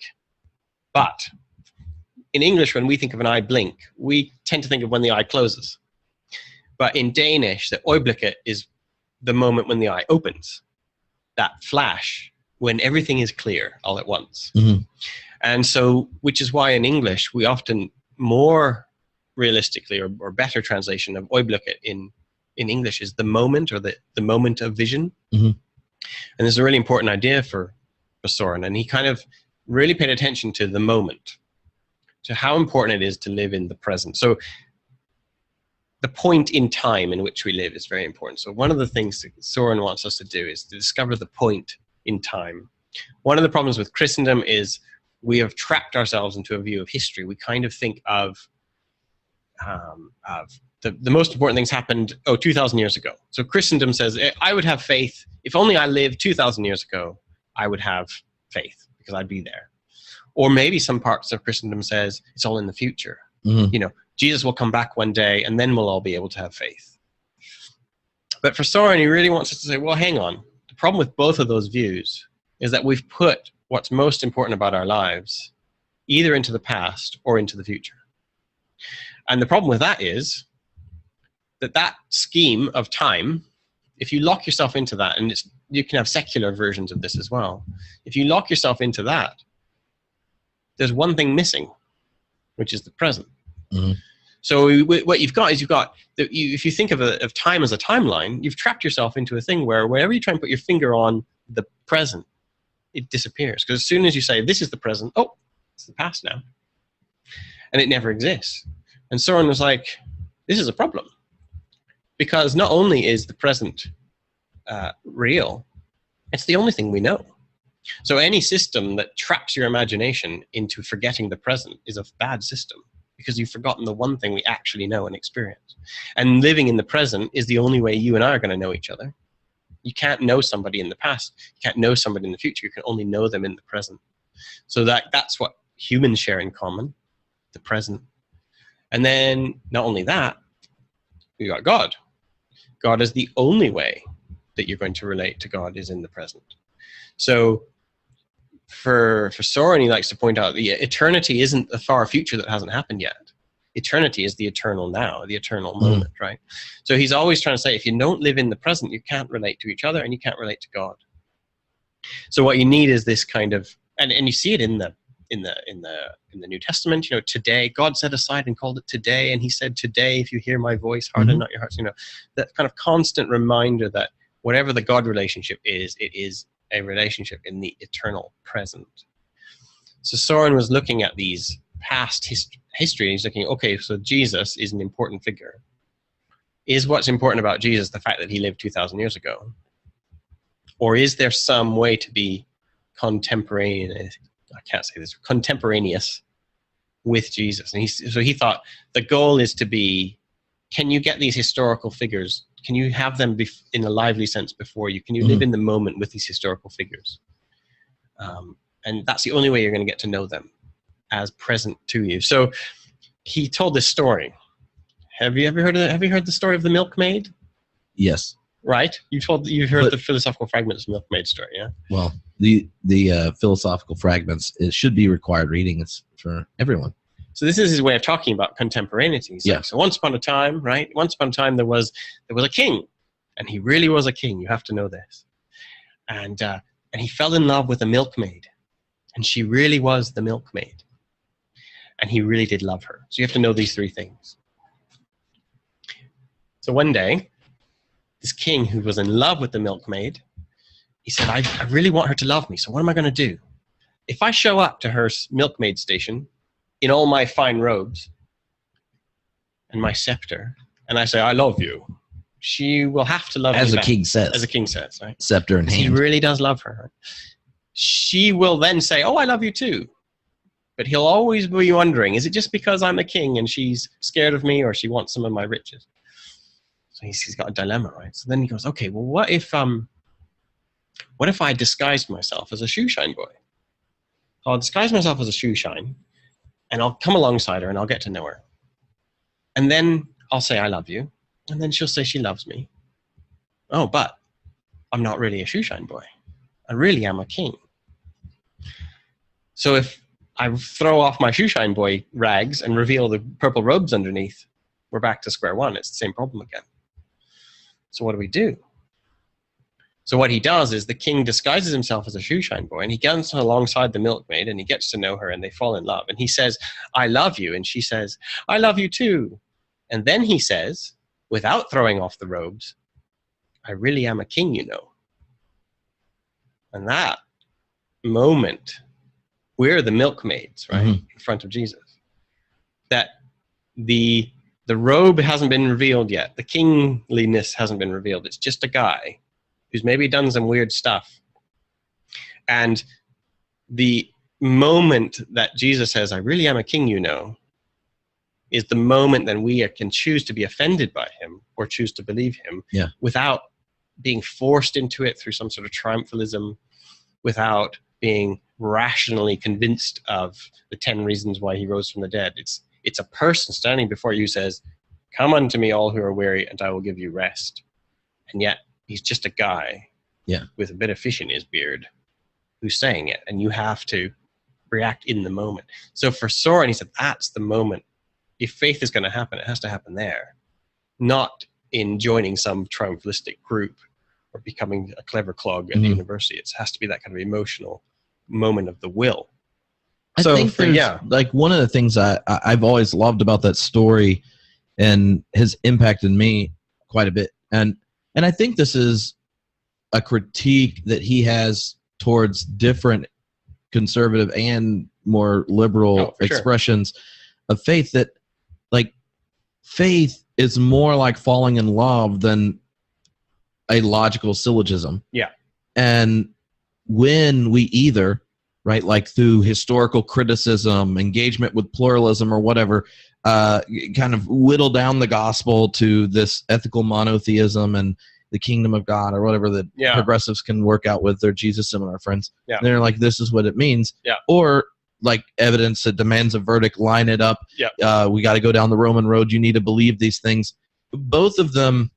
D: But in English, when we think of an eye blink, we tend to think of when the eye closes. But in Danish, the Øjeblikket is the moment when the eye opens. That flash, when everything is clear all at once.
C: Mm-hmm.
D: And so, which is why in English, we often more realistically or better translation of Øjeblikket in English is the moment, or the moment of vision.
C: Mm-hmm.
D: And this is a really important idea for Soren. And he kind of really paid attention to the moment, to how important it is to live in the present. So the point in time in which we live is very important. So one of the things that Soren wants us to do is to discover the point in time. One of the problems with Christendom is we have trapped ourselves into a view of history. We kind of think of the most important things happened 2,000 years ago. So Christendom says, I would have faith if only I lived 2,000 years ago. I would have faith because I'd be there. Or maybe some parts of Christendom says it's all in the future.
C: Mm-hmm.
D: You know, Jesus will come back one day and then we'll all be able to have faith. But for Soren, he really wants us to say, well, hang on. The problem with both of those views is that we've put what's most important about our lives either into the past or into the future. And the problem with that is that scheme of time if you lock yourself into that, and you can have secular versions of this as well. If you lock yourself into that, there's one thing missing, which is the present.
C: Mhm.
D: So what you've got is if you think of time as a timeline, you've trapped yourself into a thing where whenever you try and put your finger on the present, it disappears. Because as soon as you say, this is the present, oh, it's the past now. And it never exists. And Soren was like, this is a problem. Because not only is the present real, it's the only thing we know. So any system that traps your imagination into forgetting the present is a bad system, because you've forgotten the one thing we actually know and experience. And living in the present is the only way you and I are going to know each other. You can't know somebody in the past. You can't know somebody in the future. You can only know them in the present. So that's what humans share in common, the present. And then not only that, you got God. God is the only way that you're going to relate to God is in the present. So for Soren, he likes to point out the eternity isn't the far future that hasn't happened yet. Eternity is the eternal now, the eternal moment, right? So he's always trying to say, if you don't live in the present, you can't relate to each other and you can't relate to God. So what you need is this kind of, and you see it in the New Testament, you know, today, God set aside and called it today, and he said, today, if you hear my voice, harden not your hearts, you know, that kind of constant reminder that whatever the God relationship is, it is a relationship in the eternal present. So Soren was looking at these past history, and he's looking, okay, so Jesus is an important figure. Is what's important about Jesus the fact that he lived 2,000 years ago? Or is there some way to be contemporaneous with Jesus? And so he thought the goal is to be, can you get these historical figures? Can you have them in a lively sense before you? Can you live in the moment with these historical figures? And that's the only way you're going to get to know them as present to you. So he told this story. Have you heard the story of the milkmaid?
C: Yes.
D: Right? You've heard the philosophical fragments of the milkmaid story, yeah?
C: Well, the philosophical fragments, it should be required reading. It's for everyone.
D: So this is his way of talking about contemporaneity. So once upon a time, right? Once upon a time there was a king, and he really was a king. You have to know this. And he fell in love with a milkmaid, and she really was the milkmaid, and he really did love her. So you have to know these three things. So one day, this king who was in love with the milkmaid, he said, I really want her to love me. So what am I going to do? If I show up to her milkmaid station in all my fine robes and my scepter, and I say, I love you, she will have to love me
C: as a
D: back.
C: king says.
D: As a king says, right?
C: Scepter in hand.
D: He really does love her. She will then say, oh, I love you too. But he'll always be wondering, is it just because I'm a king and she's scared of me, or she wants some of my riches? So he's got a dilemma, right? So then he goes, okay, well, what if I disguised myself as a shoeshine boy? I'll disguise myself as a shoeshine, and I'll come alongside her and I'll get to know her. And then I'll say, I love you. And then she'll say she loves me. Oh, but I'm not really a shoeshine boy. I really am a king. So if I throw off my shoeshine boy rags and reveal the purple robes underneath, we're back to square one. It's the same problem again. So what do we do? So what he does is the king disguises himself as a shoeshine boy, and he gets alongside the milkmaid, and he gets to know her, and they fall in love. And he says, I love you. And she says, I love you too. And then he says, without throwing off the robes, I really am a king, you know. And that moment, we're the milkmaids, right, in front of Jesus. That the robe hasn't been revealed yet. The kingliness hasn't been revealed. It's just a guy who's maybe done some weird stuff. And the moment that Jesus says, I really am a king, you know, is the moment that we can choose to be offended by him or choose to believe him without being forced into it through some sort of triumphalism, without being rationally convinced of the 10 reasons why he rose from the dead. It's a person standing before you says, come unto me all who are weary and I will give you rest. And yet he's just a guy with a bit of fish in his beard who's saying it, and you have to react in the moment. So for Soren, he said, that's the moment. If faith is going to happen, it has to happen there, not in joining some triumphalistic group or becoming a clever clog at the university. It has to be that kind of emotional moment of the will.
C: I think like one of the things I've always loved about that story and has impacted me quite a bit. And I think this is a critique that he has towards different conservative and more liberal expressions of faith, that like faith is more like falling in love than a logical syllogism.
D: Yeah.
C: And when we either, right, like through historical criticism, engagement with pluralism or whatever, kind of whittle down the gospel to this ethical monotheism and the kingdom of God or whatever that progressives can work out with their Jesus seminar friends.
D: Yeah.
C: They're like, this is what it means.
D: Yeah.
C: Or like evidence that demands a verdict, line it up.
D: Yeah.
C: We got to go down the Roman road. You need to believe these things. Both of them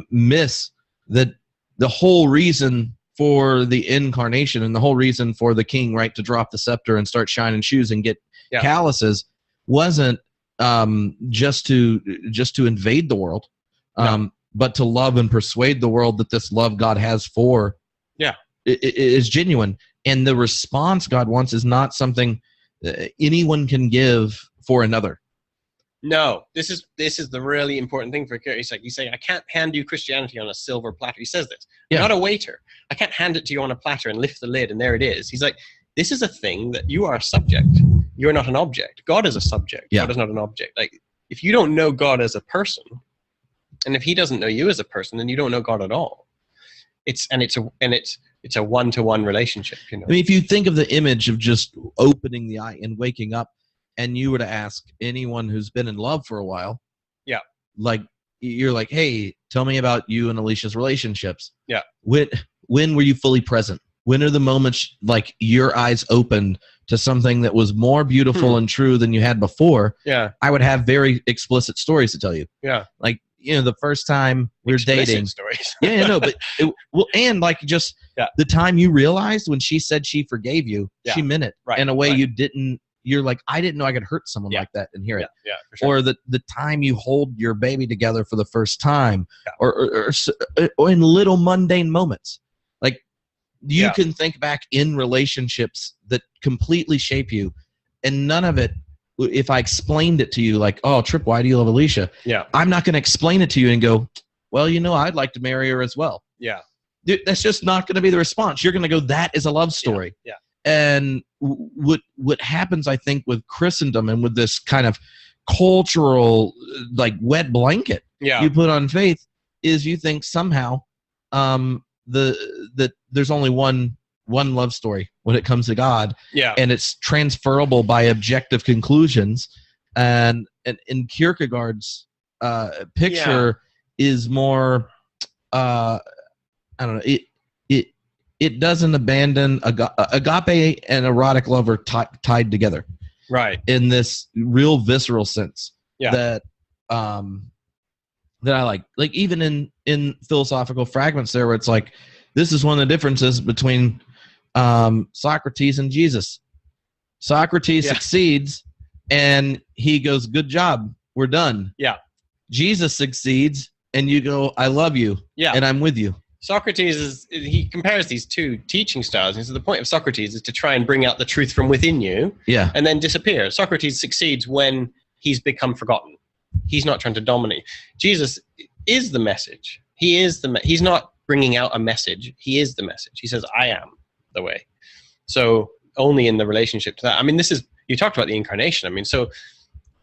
C: miss that the whole reason for the incarnation and the whole reason for the king, right, to drop the scepter and start shining shoes and get calluses wasn't just to invade the world, but to love and persuade the world that this love God has for is genuine. And the response God wants is not something anyone can give for another.
D: No, this is the really important thing for Kierkegaard. He's saying, I can't hand you Christianity on a silver platter. He says this. I'm not a waiter. I can't hand it to you on a platter and lift the lid and there it is. He's like, this is a thing that you are a subject. You're not an object. God is a subject.
C: Yeah.
D: God is not an object. Like, if you don't know God as a person, and if he doesn't know you as a person, then you don't know God at all. It's a one-to-one relationship. You know?
C: I mean, if you think of the image of just opening the eye and waking up, and you were to ask anyone who's been in love for a while, like you're like, hey, tell me about you and Alicia's relationships.
D: Yeah.
C: When were you fully present? When are the moments like your eyes opened to something that was more beautiful and true than you had before?
D: Yeah.
C: I would have very explicit stories to tell you.
D: Yeah.
C: Like, you know, the first time we were dating.
D: Stories.
C: But and like just the time you realized when she said she forgave you, she meant it in a way you didn't. You're like, I didn't know I could hurt someone like that and hear it.
D: Yeah, for sure.
C: Or the time you hold your baby together for the first time, or in little mundane moments. Like you can think back in relationships that completely shape you, and none of it. If I explained it to you, like, oh, Trip, why do you love Alicia?
D: Yeah,
C: I'm not going to explain it to you and go, well, you know, I'd like to marry her as well.
D: Yeah,
C: dude, that's just not going to be the response. You're going to go, that is a love story.
D: Yeah.
C: And what happens, I think, with Christendom and with this kind of cultural, like, wet blanket you put on faith is you think somehow that there's only one love story when it comes to God, and it's transferable by objective conclusions. And in Kierkegaard's picture is more, I don't know, it doesn't abandon agape and erotic love are tied together,
D: right? In
C: this real visceral sense that I like even in philosophical fragments there, where it's like, this is one of the differences between Socrates and Jesus. Socrates succeeds and he goes, good job, we're done.
D: Yeah.
C: Jesus succeeds and you go, I love you, and I'm with you.
D: Socrates he compares these two teaching styles. And so the point of Socrates is to try and bring out the truth from within you, and then disappear. Socrates succeeds when he's become forgotten. He's not trying to dominate. Jesus is the message. He's not bringing out a message. He is the message. He says, I am the way. So only in the relationship to that. I mean, you talked about the incarnation. I mean, so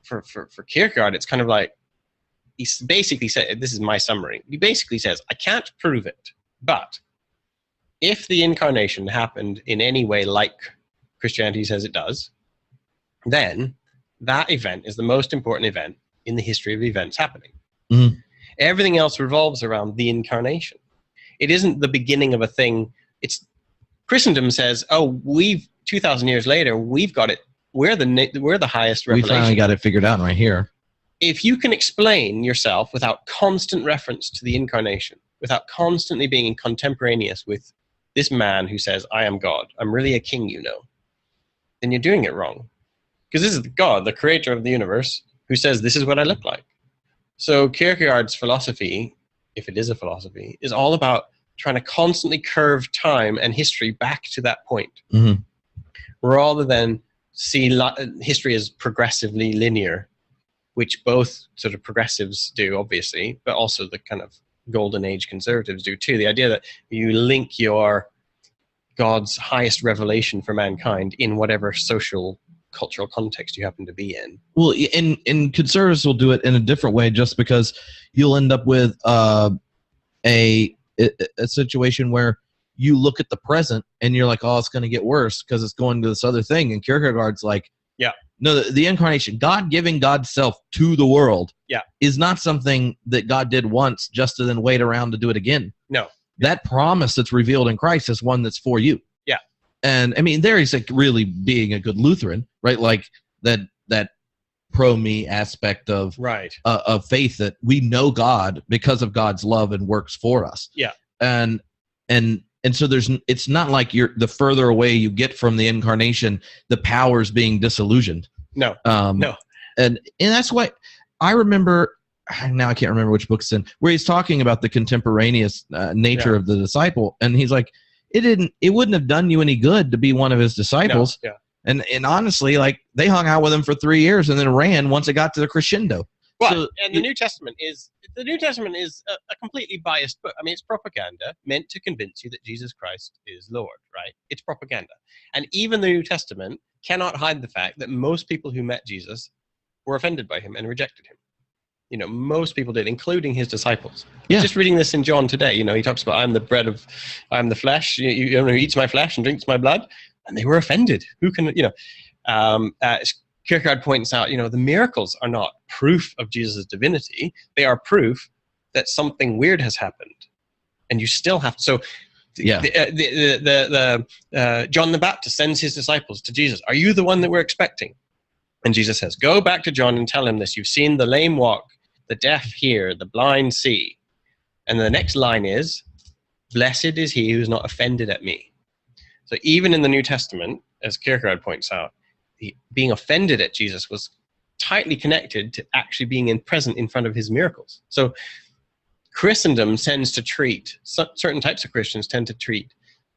D: for Kierkegaard, it's kind of like, he basically said, this is my summary. He basically says, I can't prove it, but if the incarnation happened in any way like Christianity says it does, then that event is the most important event in the history of events happening.
C: Mm-hmm.
D: Everything else revolves around the incarnation. It isn't the beginning of a thing. It's Christendom says, oh, 2,000 years later, we've got it. We're the highest revelation.
C: We finally got it figured out right here.
D: If you can explain yourself without constant reference to the incarnation, without constantly being contemporaneous with this man who says, I am God, I'm really a king, you know, then you're doing it wrong. Because this is God, the creator of the universe, who says, this is what I look like. So Kierkegaard's philosophy if it is a philosophy, is all about trying to constantly curve time and history back to that point, rather than see history as progressively linear, which both sort of progressives do, obviously, but also the kind of golden age conservatives do too. The idea that you link your God's highest revelation for mankind in whatever social, cultural context you happen to be in.
C: Well, in conservatives will do it in a different way, just because you'll end up with a situation where you look at the present and you're like, oh, it's going to get worse because it's going to this other thing. And Kierkegaard's like,
D: yeah,
C: no, the incarnation, God giving God's self to the world, is not something that God did once just to then wait around to do it again.
D: No.
C: That promise that's revealed in Christ is one that's for you.
D: Yeah.
C: And I mean, there he's like really being a good Lutheran, right? Like that pro-me aspect of faith, that we know God because of God's love and works for us.
D: Yeah.
C: And so it's not like the further away you get from the incarnation, the power's being disillusioned.
D: No. No.
C: And that's why I remember, now I can't remember which book it's in, where he's talking about the contemporaneous nature of the disciple, and he's like, it wouldn't have done you any good to be one of his disciples.
D: No. Yeah.
C: And honestly, like, they hung out with him for 3 years and then ran once it got to the crescendo.
D: Well,
C: So,
D: and the New Testament is a completely biased book. I mean, it's propaganda meant to convince you that Jesus Christ is Lord, right? It's propaganda. And even the New Testament cannot hide the fact that most people who met Jesus were offended by him and rejected him. You know, most people did, including his disciples.
C: Yeah.
D: Just reading this in John today, you know, he talks about, I'm the flesh, you know, who eats my flesh and drinks my blood. And they were offended. Who can, you know, Kierkegaard points out, you know, the miracles are not proof of Jesus' divinity. They are proof that something weird has happened. And you still have to, so John the Baptist sends his disciples to Jesus. Are you the one that we're expecting? And Jesus says, go back to John and tell him this. You've seen the lame walk, the deaf hear, the blind see. And the next line is, blessed is he who's not offended at me. So even in the New Testament, as Kierkegaard points out, being offended at Jesus was tightly connected to actually being present in front of his miracles. So Christendom tends to treat, certain types of Christians tend to treat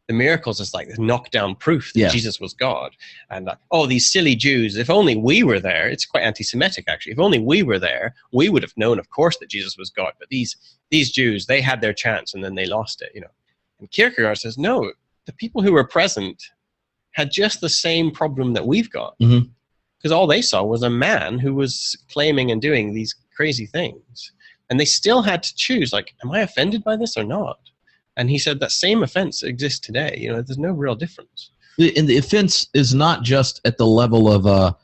D: the miracles as like the knockdown proof that Jesus was God. And these silly Jews, if only we were there, it's quite anti-Semitic actually, if only we were there, we would have known, of course, that Jesus was God. But these Jews, they had their chance and then they lost it, you know. And Kierkegaard says, no, the people who were present had just the same problem that we've got. Because all they saw was a man who was claiming and doing these crazy things. And they still had to choose, like, am I offended by this or not? And he said that same offense exists today. You know, there's no real difference.
C: And the offense is not just at the level of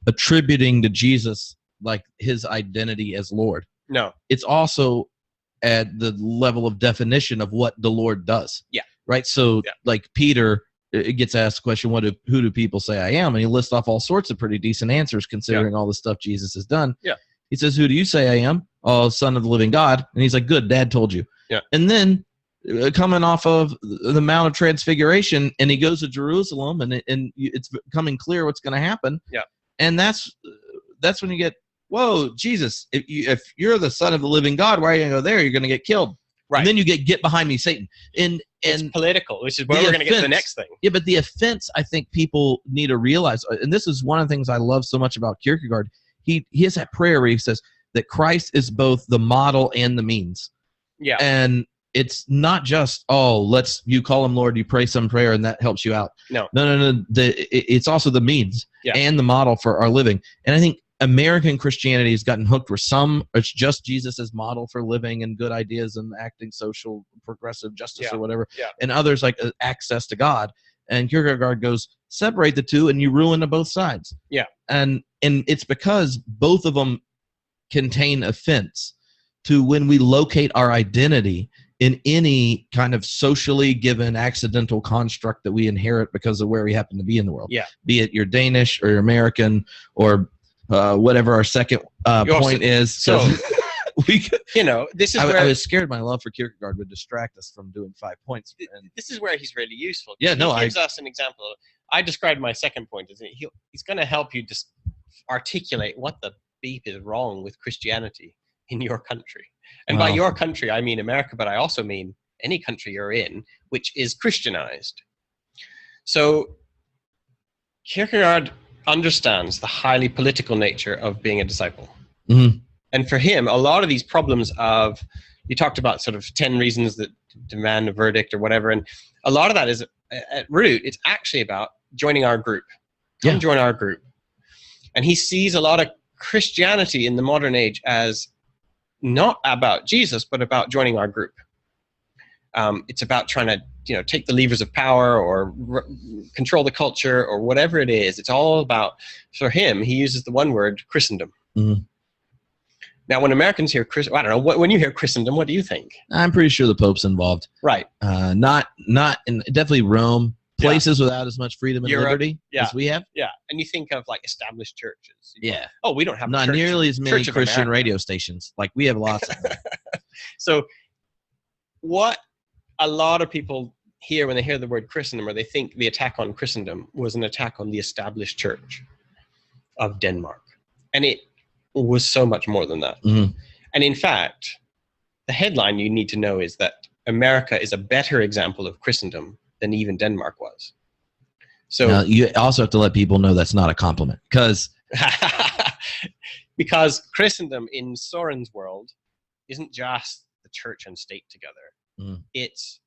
C: attributing to Jesus, like, his identity as Lord.
D: No.
C: It's also at the level of definition of what the Lord does.
D: Yeah.
C: Right? So, like, Peter gets asked the question, who do people say I am? And he lists off all sorts of pretty decent answers considering all the stuff Jesus has done.
D: Yeah.
C: He says, who do you say I am? Oh, Son of the living God. And he's like, good, Dad told you.
D: Yeah.
C: And then coming off of the Mount of Transfiguration, and he goes to Jerusalem, and it's becoming clear what's going to happen.
D: Yeah.
C: And that's when you get, whoa, Jesus, if you're the Son of the living God, why are you going to go there? You're going to get killed.
D: Right.
C: And then you get behind me, Satan. And
D: it's political, which is where we're going to get to the next thing.
C: Yeah, but the offense, I think people need to realize, and this is one of the things I love so much about Kierkegaard, he has that prayer where he says that Christ is both the model and the means.
D: Yeah.
C: And it's not just, you call him Lord, you pray some prayer, and that helps you out.
D: No.
C: It's also the means and the model for our living. And I think American Christianity has gotten hooked where it's just Jesus as model for living and good ideas and acting social, progressive justice or whatever. Yeah. And others like access to God. And Kierkegaard goes, separate the two and you ruin to both sides.
D: Yeah.
C: And it's because both of them contain offense to when we locate our identity in any kind of socially given accidental construct that we inherit because of where we happen to be in the world.
D: Yeah.
C: Be it you're Danish or you're American or whatever our second point is. So
D: this is where
C: I was scared my love for Kierkegaard would distract us from doing 5 points. And
D: this is where he's really useful.
C: Yeah,
D: he gives us an example. I described my second point as he's going to help you just articulate what the beep is wrong with Christianity in your country. And by
C: Wow.
D: your country, I mean America, but I also mean any country you're in, which is Christianized. So Kierkegaard understands the highly political nature of being a disciple.
C: Mhm.
D: And for him, a lot of these problems of, you talked about sort of 10 reasons that demand a verdict or whatever, and a lot of that is at root, it's actually about joining our group. Come
C: Yeah.
D: join our group. And he sees a lot of Christianity in the modern age as not about Jesus, but about joining our group. It's about trying to, take the levers of power or control the culture or whatever it is. It's all about, for him, he uses the one word, Christendom.
C: Mhm.
D: Now, when Americans hear I don't know, when you hear Christendom, what do you think?
C: I'm pretty sure the Pope's involved.
D: Right.
C: Not in definitely Rome.
D: Yeah.
C: Places without as much freedom and
D: Europe,
C: liberty
D: yeah.
C: as we have.
D: Yeah. And you think of like established churches.
C: Yeah.
D: Oh, we don't have
C: Not
D: church,
C: nearly as many
D: Church of
C: Christian
D: America.
C: radio stations. Like we have lots of them.
D: So what a lot of people hear when they hear the word Christendom, or they think the attack on Christendom was an attack on the established church of Denmark. And it was so much more than that.
C: Mhm.
D: And in fact, the headline you need to know is that America is a better example of Christendom than even Denmark was. So
C: Now, you also have to let people know that's not a compliment because
D: because Christendom in Soren's world isn't just the church and state together.
C: Mm.
D: It's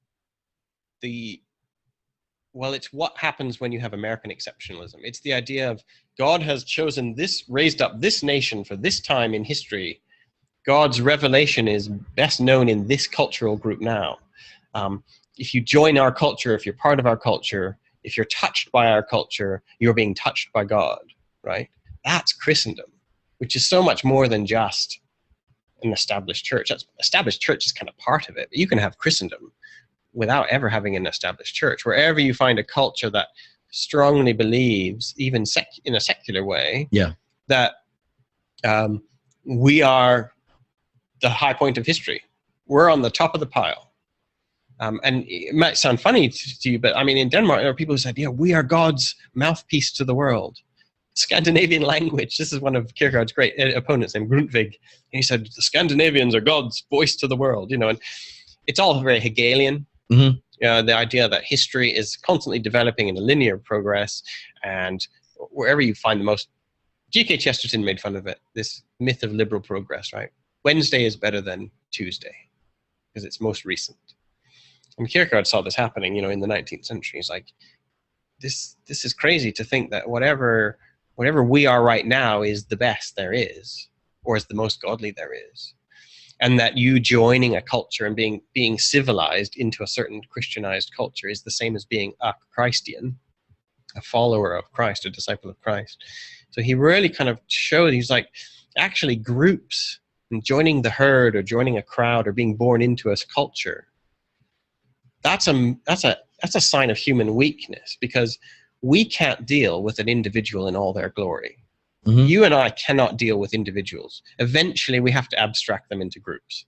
D: it's what happens when you have American exceptionalism. It's the idea of God has chosen this, raised up this nation for this time in history. God's revelation is best known in this cultural group now. If you join our culture, if you're part of our culture, if you're touched by our culture, you're being touched by God, right? That's Christendom, which is so much more than just an established church. Established church is kind of part of it. But you can have Christendom without ever having an established church. Wherever you find a culture that strongly believes, even in a secular way, that we are the high point of history. We're on the top of the pile. And it might sound funny to you, but I mean, in Denmark, there are people who said, we are God's mouthpiece to the world. Scandinavian language. This is one of Kierkegaard's great opponents named Grundtvig. And he said, the Scandinavians are God's voice to the world, and it's all very Hegelian.
C: Mhm.
D: The idea that history is constantly developing in a linear progress, and wherever you find the most, G.K. Chesterton made fun of it, this myth of liberal progress, right? Wednesday is better than Tuesday because it's most recent. And Kierkegaard saw this happening, in the 19th century. He's like, this is crazy to think that whatever we are right now is the best there is, or is the most godly there is. And that you joining a culture and being civilized into a certain Christianized culture is the same as being a Christian, a follower of Christ, a disciple of Christ. So he really kind of showed, he's like, actually groups and joining the herd or joining a crowd or being born into a culture, that's a sign of human weakness, because we can't deal with an individual in all their glory.
C: Mhm.
D: You and I cannot deal with individuals. Eventually, we have to abstract them into groups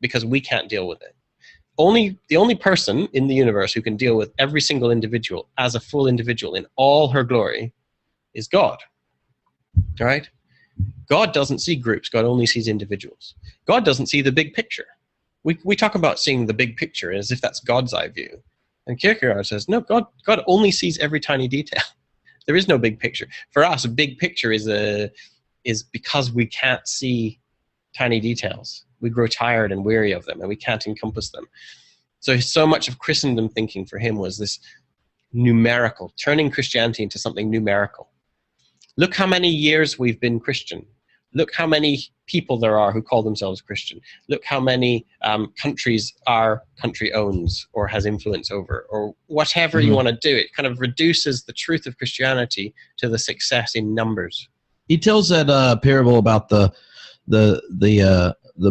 D: because we can't deal with it. The only person in the universe who can deal with every single individual as a full individual in all her glory is God. All right? God doesn't see groups. God only sees individuals. God doesn't see the big picture. We talk about seeing the big picture as if that's God's eye view. And Kierkegaard says, no, God only sees every tiny detail. There is no big picture. For us, a big picture is because we can't see tiny details. We grow tired and weary of them, and we can't encompass them. So much of Christendom thinking for him was this numerical, turning Christianity into something numerical. Look how many years we've been Christian. Look how many people there are who call themselves Christian. Look how many countries our country owns or has influence over, or whatever you want to do. It kind of reduces the truth of Christianity to the success in numbers.
C: He tells that parable about the